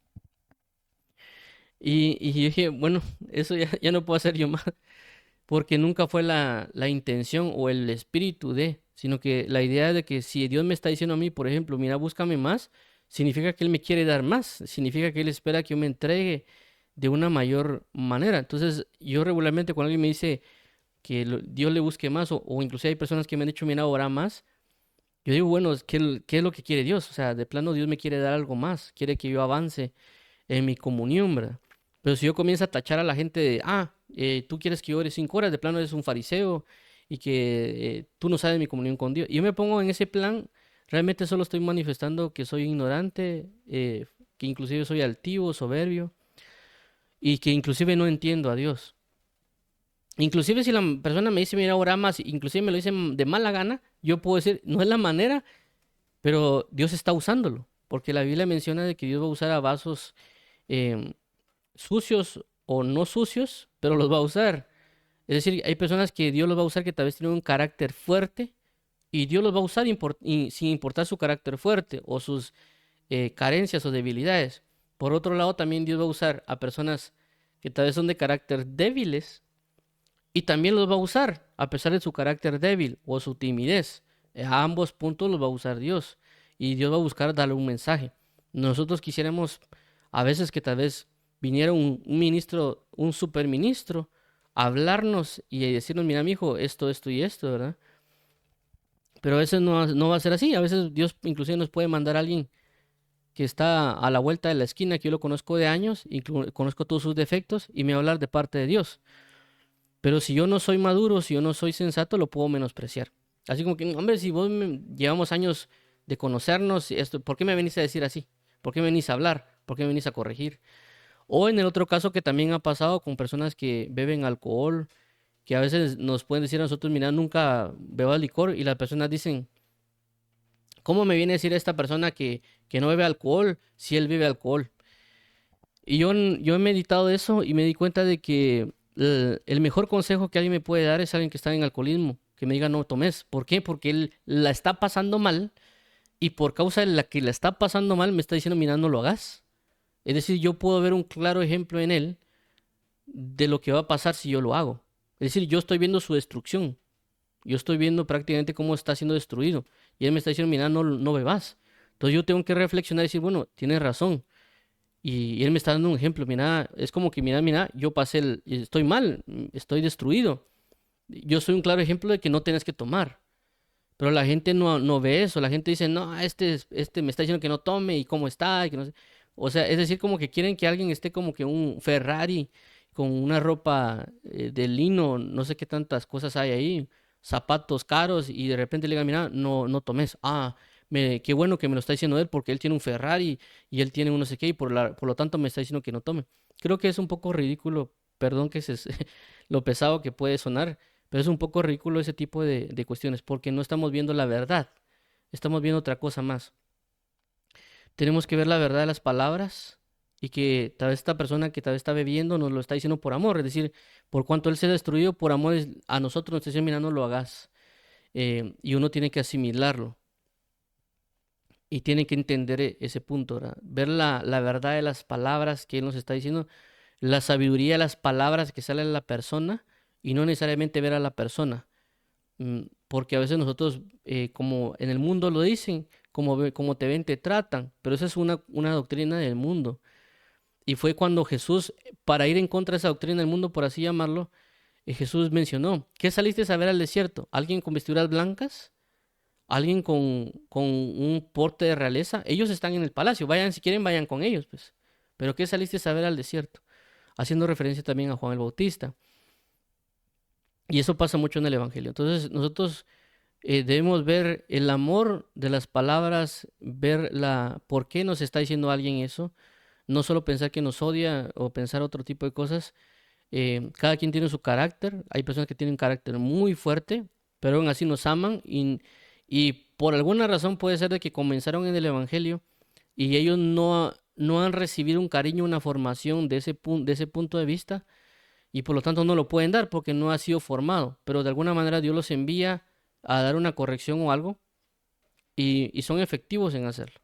A: Y yo dije, bueno, eso ya no puedo hacer yo más, porque nunca fue la intención o el espíritu sino que la idea de que si Dios me está diciendo a mí, por ejemplo, mira, búscame más, significa que Él me quiere dar más, significa que Él espera que yo me entregue de una mayor manera. Entonces, yo regularmente cuando alguien me dice que Dios le busque más, o incluso hay personas que me han dicho, mira, ora más, yo digo, bueno, ¿qué es lo que quiere Dios? O sea, de plano Dios me quiere dar algo más, quiere que yo avance en mi comunión, ¿verdad? Pero si yo comienzo a tachar a la gente de, tú quieres que yo ore 5 horas, de plano eres un fariseo y que tú no sabes mi comunión con Dios. Y yo me pongo en ese plan, realmente solo estoy manifestando que soy ignorante, que inclusive soy altivo, soberbio y que inclusive no entiendo a Dios. Inclusive si la persona me dice, mira, ora más, inclusive me lo dice de mala gana, yo puedo decir, no es la manera, pero Dios está usándolo, porque la Biblia menciona de que Dios va a usar a vasos em, sucios o no sucios, pero los va a usar. Es decir, hay personas que Dios los va a usar que tal vez tienen un carácter fuerte y Dios los va a usar sin importar su carácter fuerte o sus carencias o debilidades. Por otro lado, también Dios va a usar a personas que tal vez son de carácter débiles y también los va a usar a pesar de su carácter débil o su timidez. A ambos puntos los va a usar Dios y Dios va a buscar darle un mensaje. Nosotros quisiéramos a veces que tal vez viniera un ministro, un superministro, a hablarnos y decirnos, mira, mi hijo, esto y esto, ¿verdad? Pero a veces no va a ser así. A veces Dios inclusive nos puede mandar a alguien que está a la vuelta de la esquina, que yo lo conozco de años, y conozco todos sus defectos, y me va a hablar de parte de Dios. Pero si yo no soy maduro, si yo no soy sensato, lo puedo menospreciar. Así como que, hombre, si llevamos años de conocernos, ¿por qué me venís a decir así? ¿Por qué me venís a hablar? ¿Por qué me venís a corregir? O en el otro caso que también ha pasado con personas que beben alcohol, que a veces nos pueden decir a nosotros, mira, nunca bebo licor, y las personas dicen, ¿cómo me viene a decir esta persona que no bebe alcohol si él bebe alcohol? Y yo he meditado eso y me di cuenta de que el mejor consejo que alguien me puede dar es alguien que está en alcoholismo, que me diga no tomes. ¿Por qué? Porque él la está pasando mal y por causa de la que la está pasando mal me está diciendo, mira, no lo hagas. Es decir, yo puedo ver un claro ejemplo en él de lo que va a pasar si yo lo hago. Es decir, yo estoy viendo su destrucción. Yo estoy viendo prácticamente cómo está siendo destruido. Y él me está diciendo, mira, no bebas. Entonces yo tengo que reflexionar y decir, bueno, tienes razón. Y él me está dando un ejemplo. Mira, es como que, mira, yo pasé estoy mal, estoy destruido. Yo soy un claro ejemplo de que no tienes que tomar. Pero la gente no ve eso. La gente dice, no, este me está diciendo que no tome y cómo está. Y que no sé. O sea, es decir, como que quieren que alguien esté como que un Ferrari con una ropa de lino, no sé qué tantas cosas hay ahí, zapatos caros y de repente le digan, mira, no tomes. Qué bueno que me lo está diciendo él porque él tiene un Ferrari y él tiene un no sé qué y por lo tanto me está diciendo que no tome. Creo que es un poco ridículo, perdón que lo pesado que puede sonar, pero es un poco ridículo ese tipo de cuestiones, porque no estamos viendo la verdad, estamos viendo otra cosa más. Tenemos que ver la verdad de las palabras y que tal vez esta persona que tal vez está bebiendo nos lo está diciendo por amor, es decir, por cuanto él se ha destruido, por amor a nosotros nos está diciendo, mira, no lo hagas. Y uno tiene que asimilarlo y tiene que entender ese punto, ¿verdad? Ver la verdad de las palabras que él nos está diciendo, la sabiduría de las palabras que salen de la persona y no necesariamente ver a la persona. Porque a veces nosotros, como en el mundo lo dicen, como te ven, te tratan, pero esa es una doctrina del mundo. Y fue cuando Jesús, para ir en contra de esa doctrina del mundo, por así llamarlo, Jesús mencionó, ¿qué saliste a ver al desierto? ¿Alguien con vestiduras blancas? ¿Alguien con un porte de realeza? Ellos están en el palacio, vayan si quieren, vayan con ellos, pues. Pero ¿qué saliste a ver al desierto? Haciendo referencia también a Juan el Bautista. Y eso pasa mucho en el Evangelio. Entonces, nosotros debemos ver el amor de las palabras, ver por qué nos está diciendo alguien eso, no solo pensar que nos odia o pensar otro tipo de cosas. Cada quien tiene su carácter, hay personas que tienen un carácter muy fuerte, pero aún así nos aman y por alguna razón puede ser de que comenzaron en el Evangelio y ellos no han recibido un cariño, una formación de ese punto de vista y por lo tanto no lo pueden dar porque no ha sido formado, pero de alguna manera Dios los envía a dar una corrección o algo y son efectivos en hacerlo.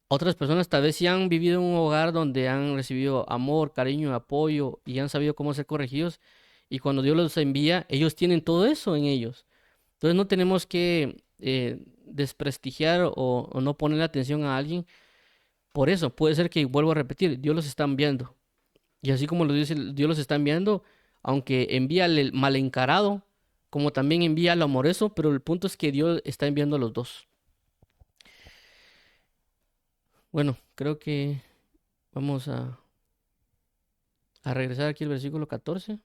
A: Otras personas tal vez sí han vivido en un hogar donde han recibido amor, cariño, apoyo y han sabido cómo ser corregidos y cuando Dios los envía, ellos tienen todo eso en ellos. Entonces no tenemos que desprestigiar o no ponerle atención a alguien. Por eso puede ser que, vuelvo a repetir, Dios los está enviando. Y así como Dios los está enviando, aunque envía el mal encarado, como también envía al amoroso, pero el punto es que Dios está enviando a los dos. Bueno, creo que vamos a regresar aquí al versículo 14.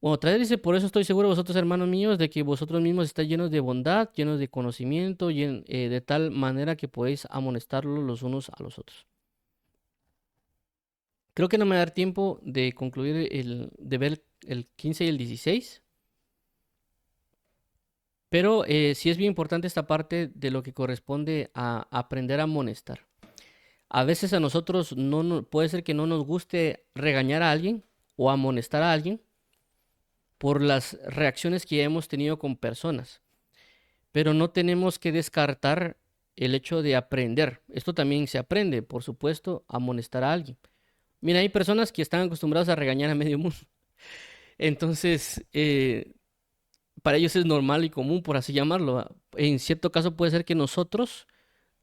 A: Bueno, otra vez dice, por eso estoy seguro vosotros, hermanos míos, de que vosotros mismos estáis llenos de bondad, llenos de conocimiento, de tal manera que podéis amonestarlos los unos a los otros. Creo que no me va a dar tiempo de concluir de ver el 15 y el 16. Pero sí es bien importante esta parte de lo que corresponde a aprender a amonestar. A veces a nosotros puede ser que no nos guste regañar a alguien o amonestar a alguien por las reacciones que ya hemos tenido con personas. Pero no tenemos que descartar el hecho de aprender. Esto también se aprende, por supuesto, a amonestar a alguien. Mira, hay personas que están acostumbradas a regañar a medio mundo. Entonces, para ellos es normal y común, por así llamarlo. En cierto caso puede ser que nosotros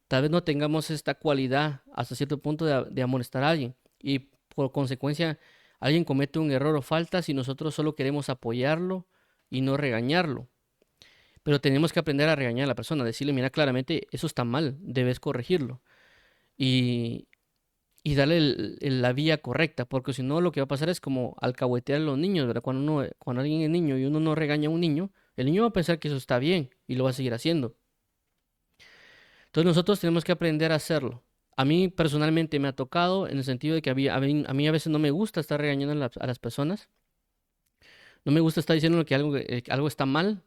A: tal vez no tengamos esta cualidad hasta cierto punto de amonestar a alguien y por consecuencia alguien comete un error o falta si nosotros solo queremos apoyarlo y no regañarlo. Pero tenemos que aprender a regañar a la persona, decirle, mira, claramente eso está mal, debes corregirlo y, y darle la vía correcta, porque si no lo que va a pasar es como alcahuetear a los niños, ¿verdad? Cuando alguien es niño y uno no regaña a un niño, el niño va a pensar que eso está bien y lo va a seguir haciendo. Entonces nosotros tenemos que aprender a hacerlo. A mí personalmente me ha tocado en el sentido de que a mí a veces no me gusta estar regañando a las personas. No me gusta estar diciendo que algo está mal,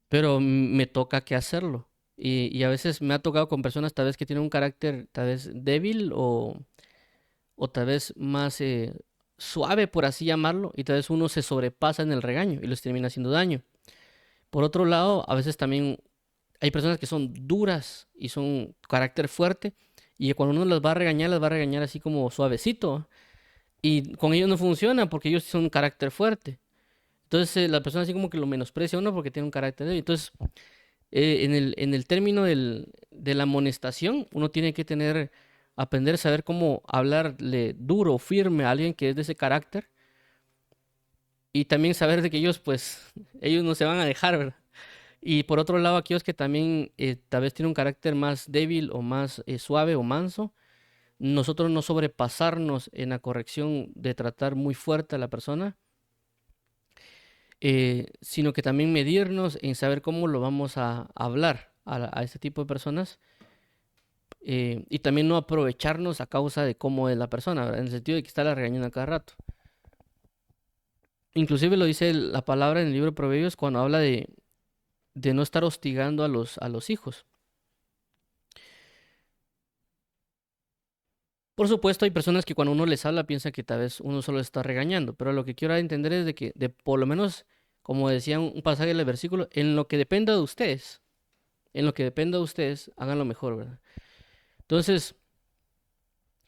A: pero me toca que hacerlo. Y a veces me ha tocado con personas tal vez que tienen un carácter tal vez débil o tal vez más suave, por así llamarlo, y tal vez uno se sobrepasa en el regaño y les termina haciendo daño. Por otro lado, a veces también Hay personas que son duras y son carácter fuerte, y cuando uno las va a regañar así como suavecito. Y con ellos no funciona porque ellos son carácter fuerte. Entonces la persona así como que lo menosprecia a uno porque tiene un carácter débil. Entonces, en el término de la amonestación, uno tiene que aprender a saber cómo hablarle duro, firme a alguien que es de ese carácter. Y también saber de que ellos, pues, ellos no se van a dejar, ¿verdad? Y por otro lado, aquellos que también tal vez tienen un carácter más débil o más suave o manso, nosotros no sobrepasarnos en la corrección de tratar muy fuerte a la persona, sino que también medirnos en saber cómo lo vamos a hablar a este tipo de personas, y también no aprovecharnos a causa de cómo es la persona, ¿verdad? En el sentido de que está la regañando a cada rato. Inclusive lo dice la palabra en el libro de Proverbios cuando habla de no estar hostigando a a los hijos. Por supuesto, hay personas que cuando uno les habla piensan que tal vez uno solo está regañando, pero lo que quiero entender es de que, por lo menos, como decía un pasaje del versículo, en lo que dependa de ustedes, en lo que dependa de ustedes, hagan lo mejor, ¿verdad? Entonces,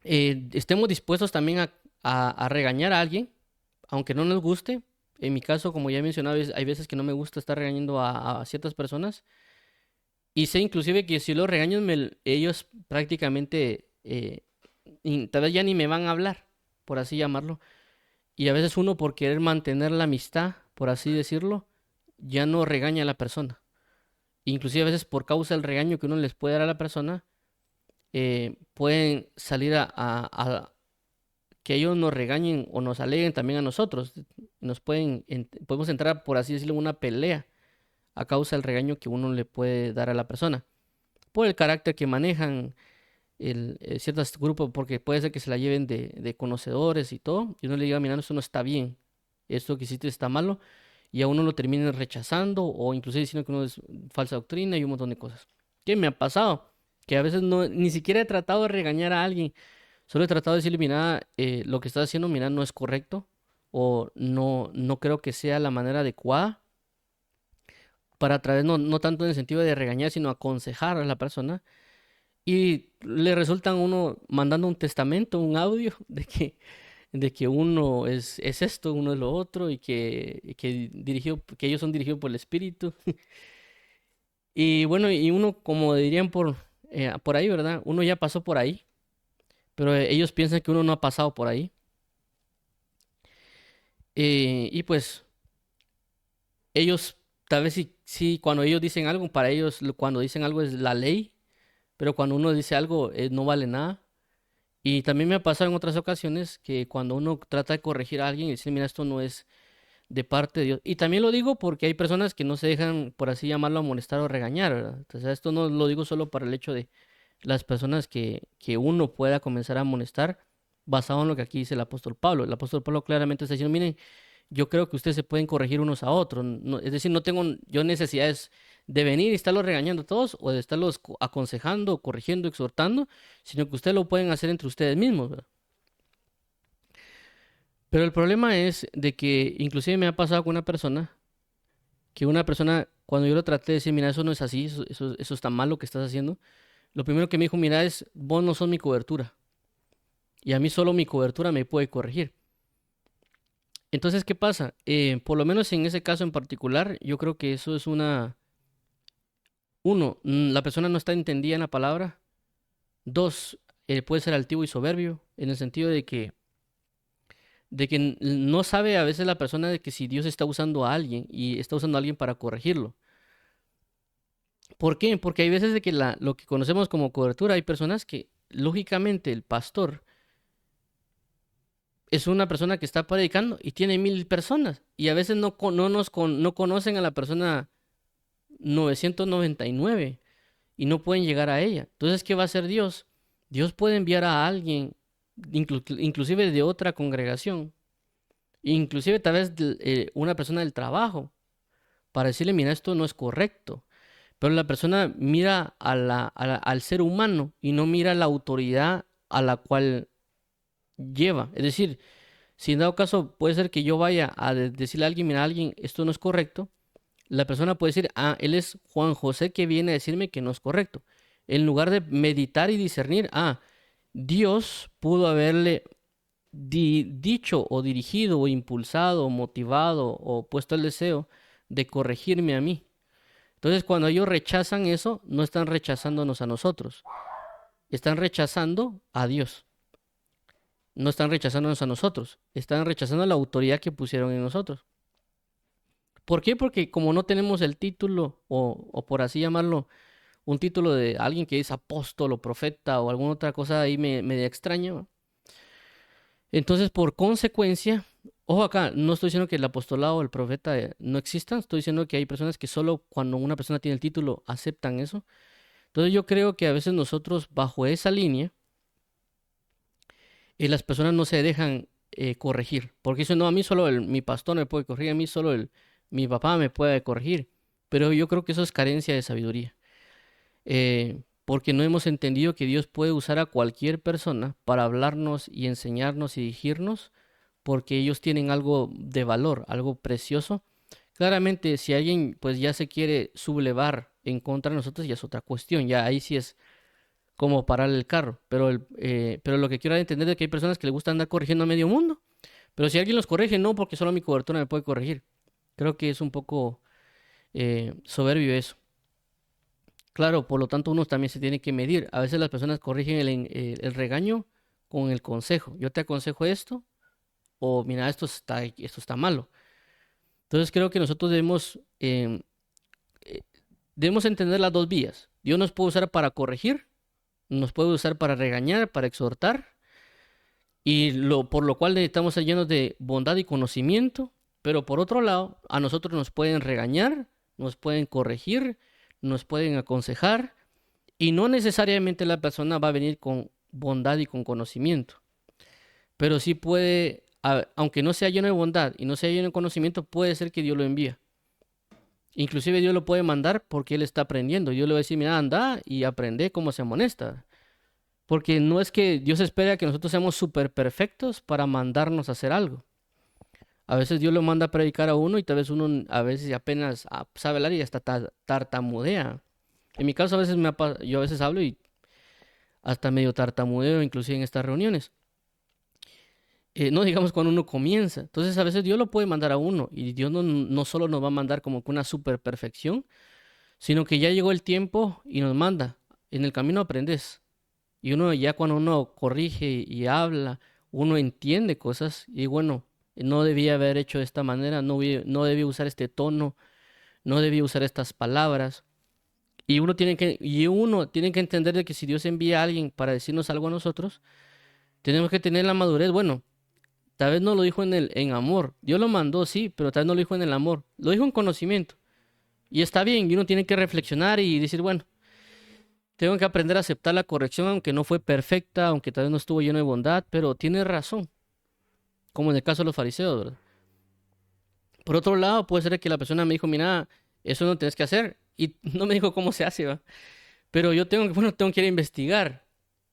A: estemos dispuestos también a regañar a alguien, aunque no nos guste. En mi caso, como ya he mencionado, hay veces que no me gusta estar regañando a ciertas personas. Y sé inclusive que si los regaño, ellos prácticamente tal vez ya ni me van a hablar, por así llamarlo. Y a veces uno por querer mantener la amistad, por así decirlo, ya no regaña a la persona. Inclusive a veces por causa del regaño que uno les puede dar a la persona, pueden salir a que ellos nos regañen o nos aleguen también a nosotros. Podemos entrar, por así decirlo, en una pelea a causa del regaño que uno le puede dar a la persona. Por el carácter que manejan ciertos grupos, porque puede ser que se la lleven de conocedores y todo, y uno le diga, mira, esto no está bien, esto que hiciste está malo, y a uno lo terminen rechazando o inclusive diciendo que uno es falsa doctrina y un montón de cosas. ¿Qué me ha pasado? Que a veces no, ni siquiera he tratado de regañar a alguien, solo he tratado de decirle, mira, lo que estás haciendo, mira, no es correcto, o no creo que sea la manera adecuada, para a través, no tanto en el sentido de regañar, sino aconsejar a la persona. Y le resultan uno mandando un testamento, un audio de que uno es esto, uno es lo otro, que ellos son dirigidos por el Espíritu. Y bueno, y uno, como dirían por ahí, ¿verdad? Uno ya pasó por ahí, pero ellos piensan que uno no ha pasado por ahí. Y pues ellos, tal vez sí, cuando ellos dicen algo, para ellos cuando dicen algo es la ley, pero cuando uno dice algo no vale nada. Y también me ha pasado en otras ocasiones que cuando uno trata de corregir a alguien y decir, mira, esto no es de parte de Dios. Y también lo digo porque hay personas que no se dejan, por así llamarlo, amonestar o regañar, ¿verdad? Entonces, esto no lo digo solo para el hecho de las personas que uno pueda comenzar a amonestar basado en lo que aquí dice el apóstol Pablo. El apóstol Pablo claramente está diciendo, miren, yo creo que ustedes se pueden corregir unos a otros. Es decir, no tengo yo necesidades de venir y estarlos regañando a todos o de estarlos aconsejando, corrigiendo, exhortando, sino que ustedes lo pueden hacer entre ustedes mismos, ¿verdad? Pero el problema es de que inclusive me ha pasado con una persona, que una persona, cuando yo lo traté de decir, mira, eso no es así, eso está mal lo que estás haciendo, lo primero que me dijo, mira, vos no sos mi cobertura. Y a mí solo mi cobertura me puede corregir. Entonces, ¿qué pasa? Por lo menos en ese caso en particular, yo creo que eso es uno, la persona no está entendida en la palabra. Dos, puede ser altivo y soberbio, en el sentido de que no sabe a veces la persona de que si Dios está usando a alguien y está usando a alguien para corregirlo. ¿Por qué? Porque hay veces de que lo que conocemos como cobertura, hay personas que, lógicamente, el pastor es una persona que está predicando y tiene 1000 personas y a veces no conocen a la persona 999 y no pueden llegar a ella. Entonces, ¿qué va a hacer Dios? Dios puede enviar a alguien, inclusive de otra congregación, inclusive tal vez una persona del trabajo, para decirle, mira, esto no es correcto. Pero la persona mira al ser humano y no mira la autoridad a la cual lleva. Es decir, si en dado caso puede ser que yo vaya a decirle a alguien, mira, a alguien, esto no es correcto, La persona puede decir, ah, él es Juan José que viene a decirme que no es correcto. En lugar de meditar y discernir, ah, Dios pudo haberle dicho o dirigido o impulsado o motivado o puesto el deseo de corregirme a mí. Entonces, cuando ellos rechazan eso, no están rechazándonos a nosotros, están rechazando a Dios. No están rechazándonos a nosotros, están rechazando la autoridad que pusieron en nosotros. ¿Por qué? Porque como no tenemos el título, o por así llamarlo, un título de alguien que es apóstol o profeta o alguna otra cosa ahí media extraña, ¿va? Entonces, por consecuencia, ojo acá, no estoy diciendo que el apostolado o el profeta no existan, estoy diciendo que hay personas que solo cuando una persona tiene el título aceptan eso. Entonces yo creo que a veces nosotros bajo esa línea, las personas no se dejan corregir, porque dicen, no, a mí solo mi pastor me puede corregir, a mí solo mi papá me puede corregir, pero yo creo que eso es carencia de sabiduría, porque no hemos entendido que Dios puede usar a cualquier persona para hablarnos y enseñarnos y dirigirnos, porque ellos tienen algo de valor, algo precioso. Claramente, si alguien pues ya se quiere sublevar en contra de nosotros, ya es otra cuestión, ya ahí sí es como parar el carro. Pero lo que quiero entender es que hay personas que les gusta andar corrigiendo a medio mundo. Pero si alguien los corrige, no, porque solo mi cobertura me puede corregir. Creo que es un poco soberbio eso. Claro, por lo tanto uno también se tiene que medir. A veces las personas corrigen el regaño con el consejo. Yo te aconsejo esto, o mira, esto está malo. Entonces creo que nosotros debemos entender las dos vías. Dios nos puede usar para corregir, nos puede usar para regañar, para exhortar, y por lo cual necesitamos ser llenos de bondad y conocimiento, pero por otro lado, a nosotros nos pueden regañar, nos pueden corregir, nos pueden aconsejar, y no necesariamente la persona va a venir con bondad y con conocimiento, pero sí puede, aunque no sea lleno de bondad y no sea lleno de conocimiento, puede ser que Dios lo envíe. Inclusive Dios lo puede mandar porque Él está aprendiendo. Dios le va a decir, mira, anda y aprende cómo se amonesta. Porque no es que Dios espera que nosotros seamos súper perfectos para mandarnos a hacer algo. A veces Dios lo manda a predicar a uno y tal vez uno a veces apenas sabe hablar y hasta tartamudea. En mi caso a veces yo a veces hablo y hasta medio tartamudeo, inclusive en estas reuniones. No digamos cuando uno comienza. Entonces a veces Dios lo puede mandar a uno y Dios no solo nos va a mandar como que una super perfección, sino que ya llegó el tiempo y nos manda. En el camino aprendes. Y uno ya cuando uno corrige y habla, uno entiende cosas y bueno, no debía haber hecho de esta manera, no debía usar este tono, no debía usar estas palabras. Y uno tiene que entender de que si Dios envía a alguien para decirnos algo a nosotros, tenemos que tener la madurez. Bueno, tal vez no lo dijo en amor. Dios lo mandó, sí, pero tal vez no lo dijo en el amor. Lo dijo en conocimiento. Y está bien, y uno tiene que reflexionar y decir, bueno, tengo que aprender a aceptar la corrección, aunque no fue perfecta, aunque tal vez no estuvo lleno de bondad, pero tiene razón, como en el caso de los fariseos, ¿verdad? Por otro lado, puede ser que la persona me dijo, mira, eso no tienes que hacer, y no me dijo cómo se hace, ¿va? Pero yo tengo que ir a investigar.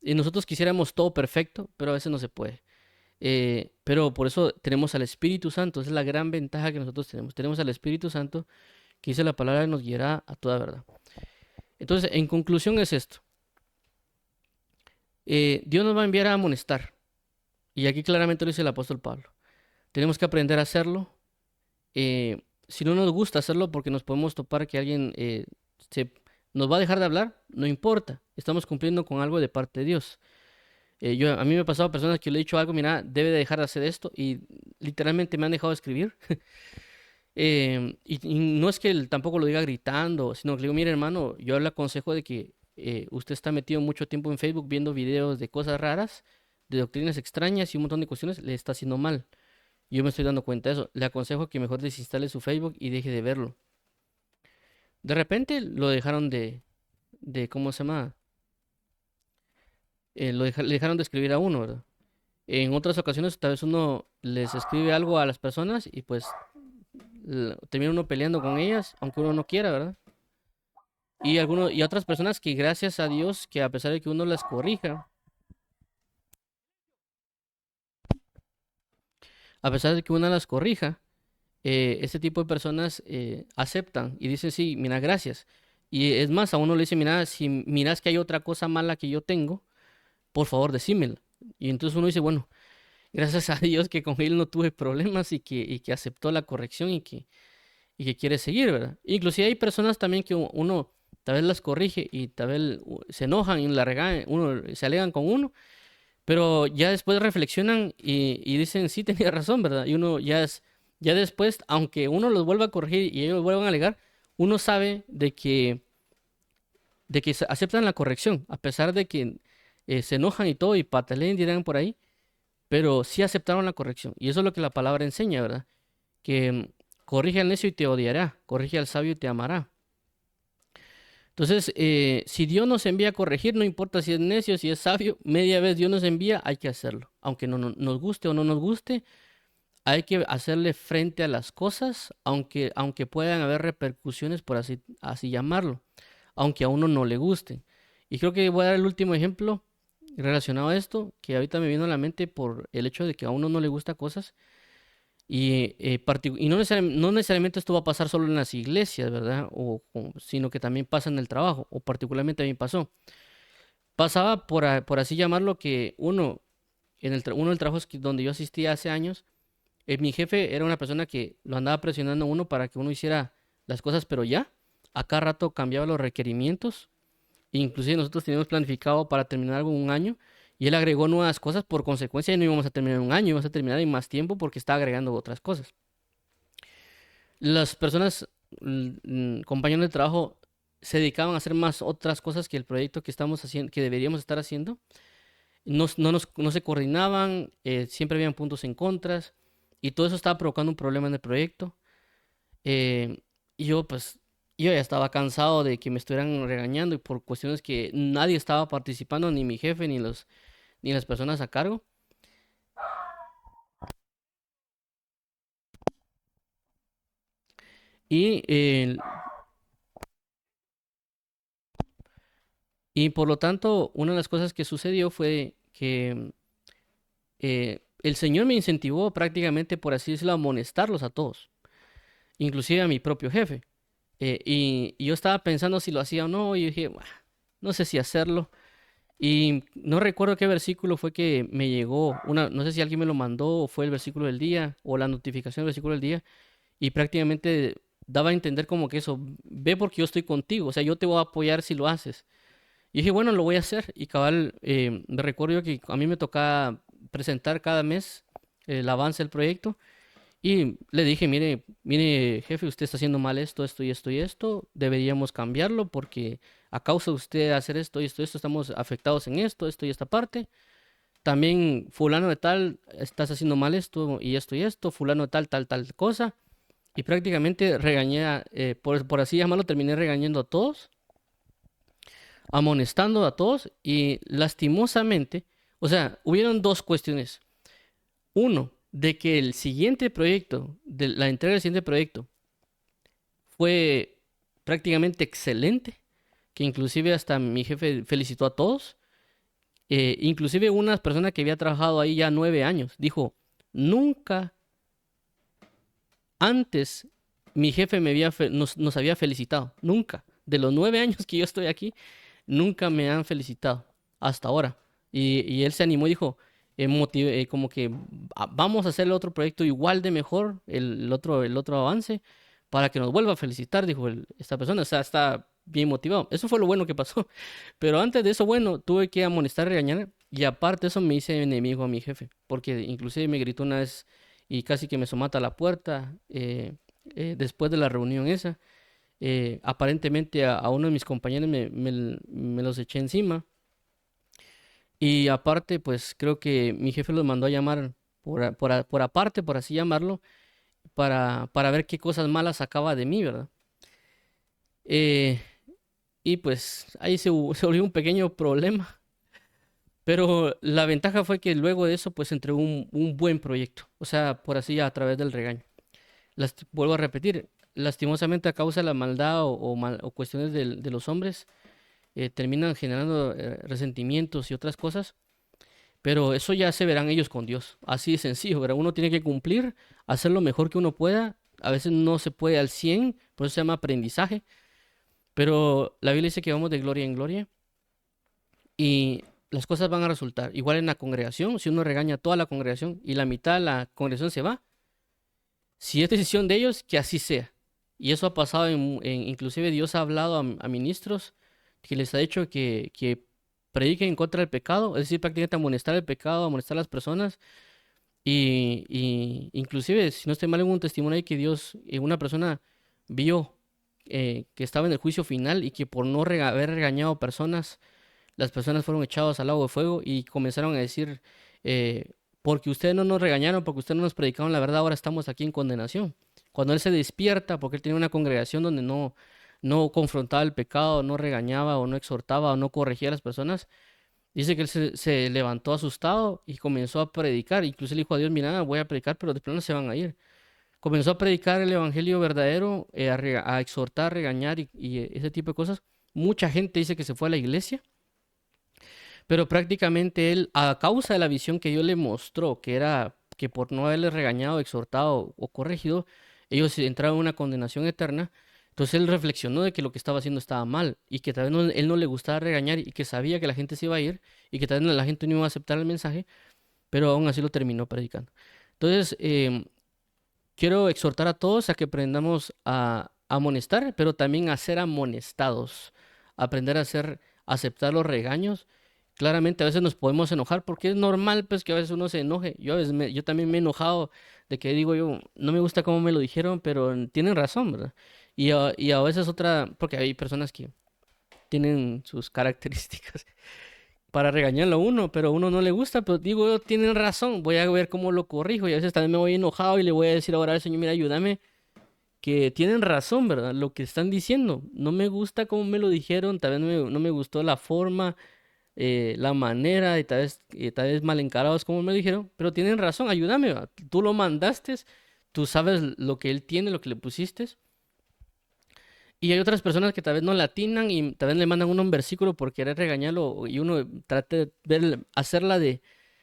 A: Y nosotros quisiéramos todo perfecto, pero a veces no se puede. Pero por eso tenemos al Espíritu Santo, esa es la gran ventaja que nosotros tenemos. Tenemos al Espíritu Santo, que dice la palabra que nos guiará a toda verdad. Entonces, en conclusión es esto. Dios nos va a enviar a amonestar. Y aquí claramente lo dice el apóstol Pablo. Tenemos que aprender a hacerlo. Si no nos gusta hacerlo porque nos podemos topar que alguien nos va a dejar de hablar, no importa. Estamos cumpliendo con algo de parte de Dios. A mí me ha pasado personas que le he dicho algo, mira, debe de dejar de hacer esto y literalmente me han dejado de escribir. Y no es que él tampoco lo diga gritando, sino que le digo, mire hermano, yo le aconsejo de que usted está metido mucho tiempo en Facebook viendo videos de cosas raras, de doctrinas extrañas y un montón de cuestiones, le está haciendo mal. Yo me estoy dando cuenta de eso. Le aconsejo que mejor desinstale su Facebook y deje de verlo. De repente lo dejaron ¿cómo se llama? Le dejaron de escribir a uno, ¿verdad? En otras ocasiones tal vez uno les escribe algo a las personas y pues termina uno peleando con ellas, aunque uno no quiera, ¿verdad? Y otras personas que gracias a Dios, que a pesar de que uno las corrija, a pesar de que uno las corrija, este tipo de personas aceptan y dicen, sí, mira, gracias. Y es más, a uno le dice, mira, si miras que hay otra cosa mala que yo tengo, por favor, decímelo. Y entonces uno dice, bueno, gracias a Dios que con él no tuve problemas y que aceptó la corrección y que quiere seguir, ¿verdad? Inclusive hay personas también que uno tal vez las corrige y tal vez se enojan y la regañan, uno se alegan con uno, pero ya después reflexionan y dicen, sí, tenía razón, ¿verdad? Y uno ya después, aunque uno los vuelva a corregir y ellos vuelvan a alegar, uno sabe de que aceptan la corrección, a pesar de que se enojan y todo y patalean, dirán por ahí, pero sí aceptaron la corrección. Y eso es lo que la palabra enseña, ¿verdad? Que corrige al necio y te odiará, corrige al sabio y te amará. Entonces, si Dios nos envía a corregir, no importa si es necio, si es sabio, media vez Dios nos envía, hay que hacerlo. Aunque no nos guste o no nos guste, hay que hacerle frente a las cosas, aunque puedan haber repercusiones, por así llamarlo, aunque a uno no le guste. Y creo que voy a dar el último ejemplo relacionado a esto, que ahorita me vino a la mente por el hecho de que a uno no le gusta cosas. Y no necesariamente esto va a pasar solo en las iglesias, ¿verdad? Sino que también pasa en el trabajo, o particularmente a mí pasó. Pasaba por así llamarlo que uno del trabajo donde yo asistía hace años, mi jefe era una persona que lo andaba presionando a uno para que uno hiciera las cosas, pero ya, a cada rato cambiaba los requerimientos. Inclusive nosotros teníamos planificado para terminar algo en un año y él agregó nuevas cosas, por consecuencia y no íbamos a terminar en un año, íbamos a terminar en más tiempo porque estaba agregando otras cosas. Las personas, compañeros de trabajo, se dedicaban a hacer más otras cosas que el proyecto que estamos haciendo, que deberíamos estar haciendo. No se coordinaban, siempre habían puntos en contras y todo eso estaba provocando un problema en el proyecto. Eh, y yo ya estaba cansado de que me estuvieran regañando y por cuestiones que nadie estaba participando, ni mi jefe, ni las personas a cargo. Y, eh, y por lo tanto, una de las cosas que sucedió fue que el Señor me incentivó prácticamente, por así decirlo, a amonestarlos a todos, inclusive a mi propio jefe. Y yo estaba pensando si lo hacía o no, y dije, "Buah, no sé si hacerlo". Y no recuerdo qué versículo fue que me llegó, no sé si alguien me lo mandó, o fue el versículo del día, o la notificación del versículo del día, y prácticamente daba a entender como que eso, ve porque yo estoy contigo, o sea, yo te voy a apoyar si lo haces. Y dije, bueno, lo voy a hacer. Y cabal, me recuerdo yo que a mí me tocaba presentar cada mes el avance del proyecto. Y le dije, mire, jefe, usted está haciendo mal esto, esto y esto y esto. Deberíamos cambiarlo porque a causa de usted hacer esto y esto, estamos afectados en esto y esta parte. También fulano de tal, estás haciendo mal esto y esto. Fulano de tal, tal, tal cosa. Y prácticamente regañé, por así llamarlo, terminé regañando a todos, amonestando a todos y lastimosamente, o sea, hubieron dos cuestiones. Uno, de que el siguiente proyecto, de la entrega del siguiente proyecto, fue prácticamente excelente, que inclusive hasta mi jefe felicitó a todos. Inclusive una persona que había trabajado ahí ya 9 años dijo, nunca antes mi jefe nos había felicitado, nunca. De los 9 años que yo estoy aquí, nunca me han felicitado hasta ahora. Y él se animó y dijo, como que vamos a hacer el otro proyecto igual de mejor, el otro avance, para que nos vuelva a felicitar, dijo esta persona. O sea, está bien motivado. Eso fue lo bueno que pasó. Pero antes de eso, bueno, tuve que amonestar y regañar. Y aparte de eso me hice enemigo a mi jefe, porque inclusive me gritó una vez y casi que me somata a la puerta después de la reunión esa. Aparentemente a uno de mis compañeros me los eché encima. Y aparte, pues creo que mi jefe los mandó a llamar por aparte, por así llamarlo, para ver qué cosas malas sacaba de mí, ¿verdad? Eh, y pues ahí se volvió un pequeño problema. Pero la ventaja fue que luego de eso, pues entregó un buen proyecto. O sea, por así a través del regaño. Vuelvo a repetir, lastimosamente a causa de la maldad o cuestiones de los hombres, terminan generando resentimientos y otras cosas, pero eso ya se verán ellos con Dios, así de sencillo, ¿verdad? Uno tiene que cumplir, hacer lo mejor que uno pueda A veces no se puede al 100, por eso se llama aprendizaje, pero la Biblia dice que vamos de gloria en gloria y las cosas van a resultar. Igual en la congregación, si uno regaña a toda la congregación y la mitad de la congregación se va, si es decisión de ellos, que así sea. Y eso ha pasado inclusive Dios ha hablado a ministros que les ha dicho que prediquen en contra del pecado, es decir, prácticamente amonestar el pecado, amonestar a las personas. Y inclusive, si no estoy mal, en un testimonio ahí que Dios, una persona vio que estaba en el juicio final y que por no haber regañado personas, las personas fueron echadas al lago de fuego y comenzaron a decir, porque ustedes no nos regañaron, porque ustedes no nos predicaron la verdad, ahora estamos aquí en condenación. Cuando él se despierta, porque él tenía una congregación donde no confrontaba el pecado, no regañaba o no exhortaba o no corregía a las personas, dice que él se levantó asustado y comenzó a predicar. Incluso le dijo a Dios, mira, voy a predicar, pero de plano se van a ir. Comenzó a predicar el evangelio verdadero, a exhortar, regañar y ese tipo de cosas. Mucha gente dice que se fue a la iglesia, pero prácticamente él, a causa de la visión que Dios le mostró, que era que por no haberle regañado, exhortado o corregido, ellos entraron en una condenación eterna. Entonces él reflexionó de que lo que estaba haciendo estaba mal y que tal vez él no le gustaba regañar y que sabía que la gente se iba a ir y que tal vez la gente no iba a aceptar el mensaje, pero aún así lo terminó predicando. Entonces, quiero exhortar a todos a que aprendamos a amonestar, pero también a ser amonestados, aprender aceptar los regaños. Claramente a veces nos podemos enojar porque es normal pues que a veces uno se enoje. Yo a veces yo también me he enojado de que digo yo, no me gusta cómo me lo dijeron, pero tienen razón, ¿verdad? Y a veces otra, porque hay personas que tienen sus características para regañarlo a uno, pero a uno no le gusta, pero digo yo, tienen razón, voy a ver cómo lo corrijo y a veces también me voy enojado y le voy a decir ahora al Señor, mira, ayúdame, que tienen razón, ¿verdad? Lo que están diciendo, no me gusta cómo me lo dijeron, tal vez no me gustó la forma, la manera, y tal vez mal encarados como me lo dijeron, pero tienen razón, ayúdame, ¿verdad? Tú lo mandaste, tú sabes lo que él tiene, lo que le pusiste. Y hay otras personas que tal vez no le atinan y tal vez le mandan uno un versículo por querer regañarlo y uno trata de hacerla de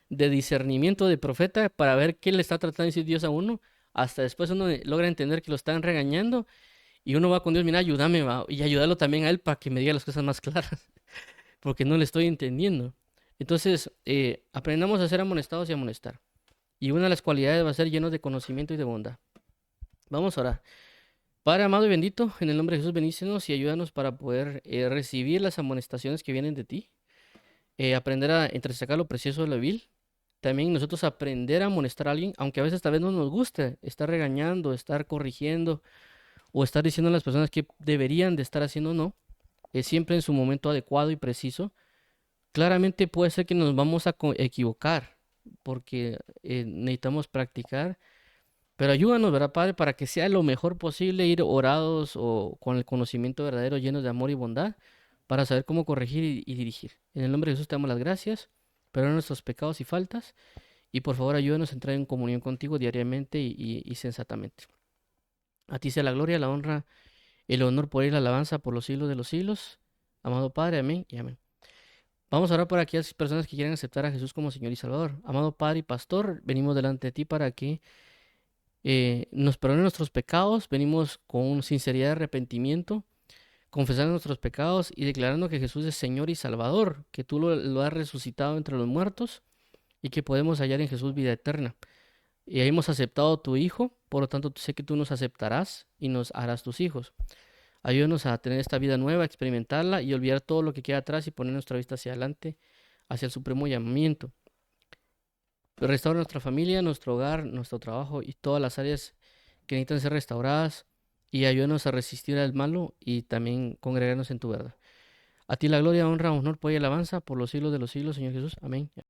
A: discernimiento de profeta para ver qué le está tratando de decir Dios a uno. Hasta después uno logra entender que lo están regañando y uno va con Dios, mira, ayúdame, va, y ayudarlo también a él para que me diga las cosas más claras, porque no le estoy entendiendo. Entonces, aprendamos a ser amonestados y amonestar. Y una de las cualidades va a ser llenos de conocimiento y de bondad. Vamos a orar. Padre amado y bendito, en el nombre de Jesús, bendícenos y ayúdanos para poder recibir las amonestaciones que vienen de ti, aprender a entresacar lo precioso de lo vil. También nosotros aprender a amonestar a alguien, aunque a veces tal vez no nos guste estar regañando, estar corrigiendo o estar diciendo a las personas que deberían de estar haciendo o no, siempre en su momento adecuado y preciso. Claramente puede ser que nos vamos a equivocar porque necesitamos practicar, pero ayúdanos, ¿verdad, Padre? Para que sea lo mejor posible ir orados o con el conocimiento verdadero, llenos de amor y bondad, para saber cómo corregir y dirigir. En el nombre de Jesús te damos las gracias, perdona nuestros pecados y faltas, y por favor ayúdanos a entrar en comunión contigo diariamente y sensatamente. A ti sea la gloria, la honra, el honor por ir la alabanza por los siglos de los siglos. Amado Padre, amén y amén. Vamos a orar por aquellas personas que quieren aceptar a Jesús como Señor y Salvador. Amado Padre y Pastor, venimos delante de ti para que nos perdone nuestros pecados, venimos con sinceridad de arrepentimiento, confesando nuestros pecados y declarando que Jesús es Señor y Salvador, que tú lo has resucitado entre los muertos y que podemos hallar en Jesús vida eterna. Y hemos aceptado a tu Hijo, por lo tanto sé que tú nos aceptarás y nos harás tus hijos. Ayúdanos a tener esta vida nueva, experimentarla y olvidar todo lo que queda atrás y poner nuestra vista hacia adelante, hacia el supremo llamamiento. Restaura nuestra familia, nuestro hogar, nuestro trabajo y todas las áreas que necesitan ser restauradas y ayúdanos a resistir al malo y también congregarnos en tu verdad. A ti la gloria, honra, honor, poder y alabanza por los siglos de los siglos, Señor Jesús. Amén.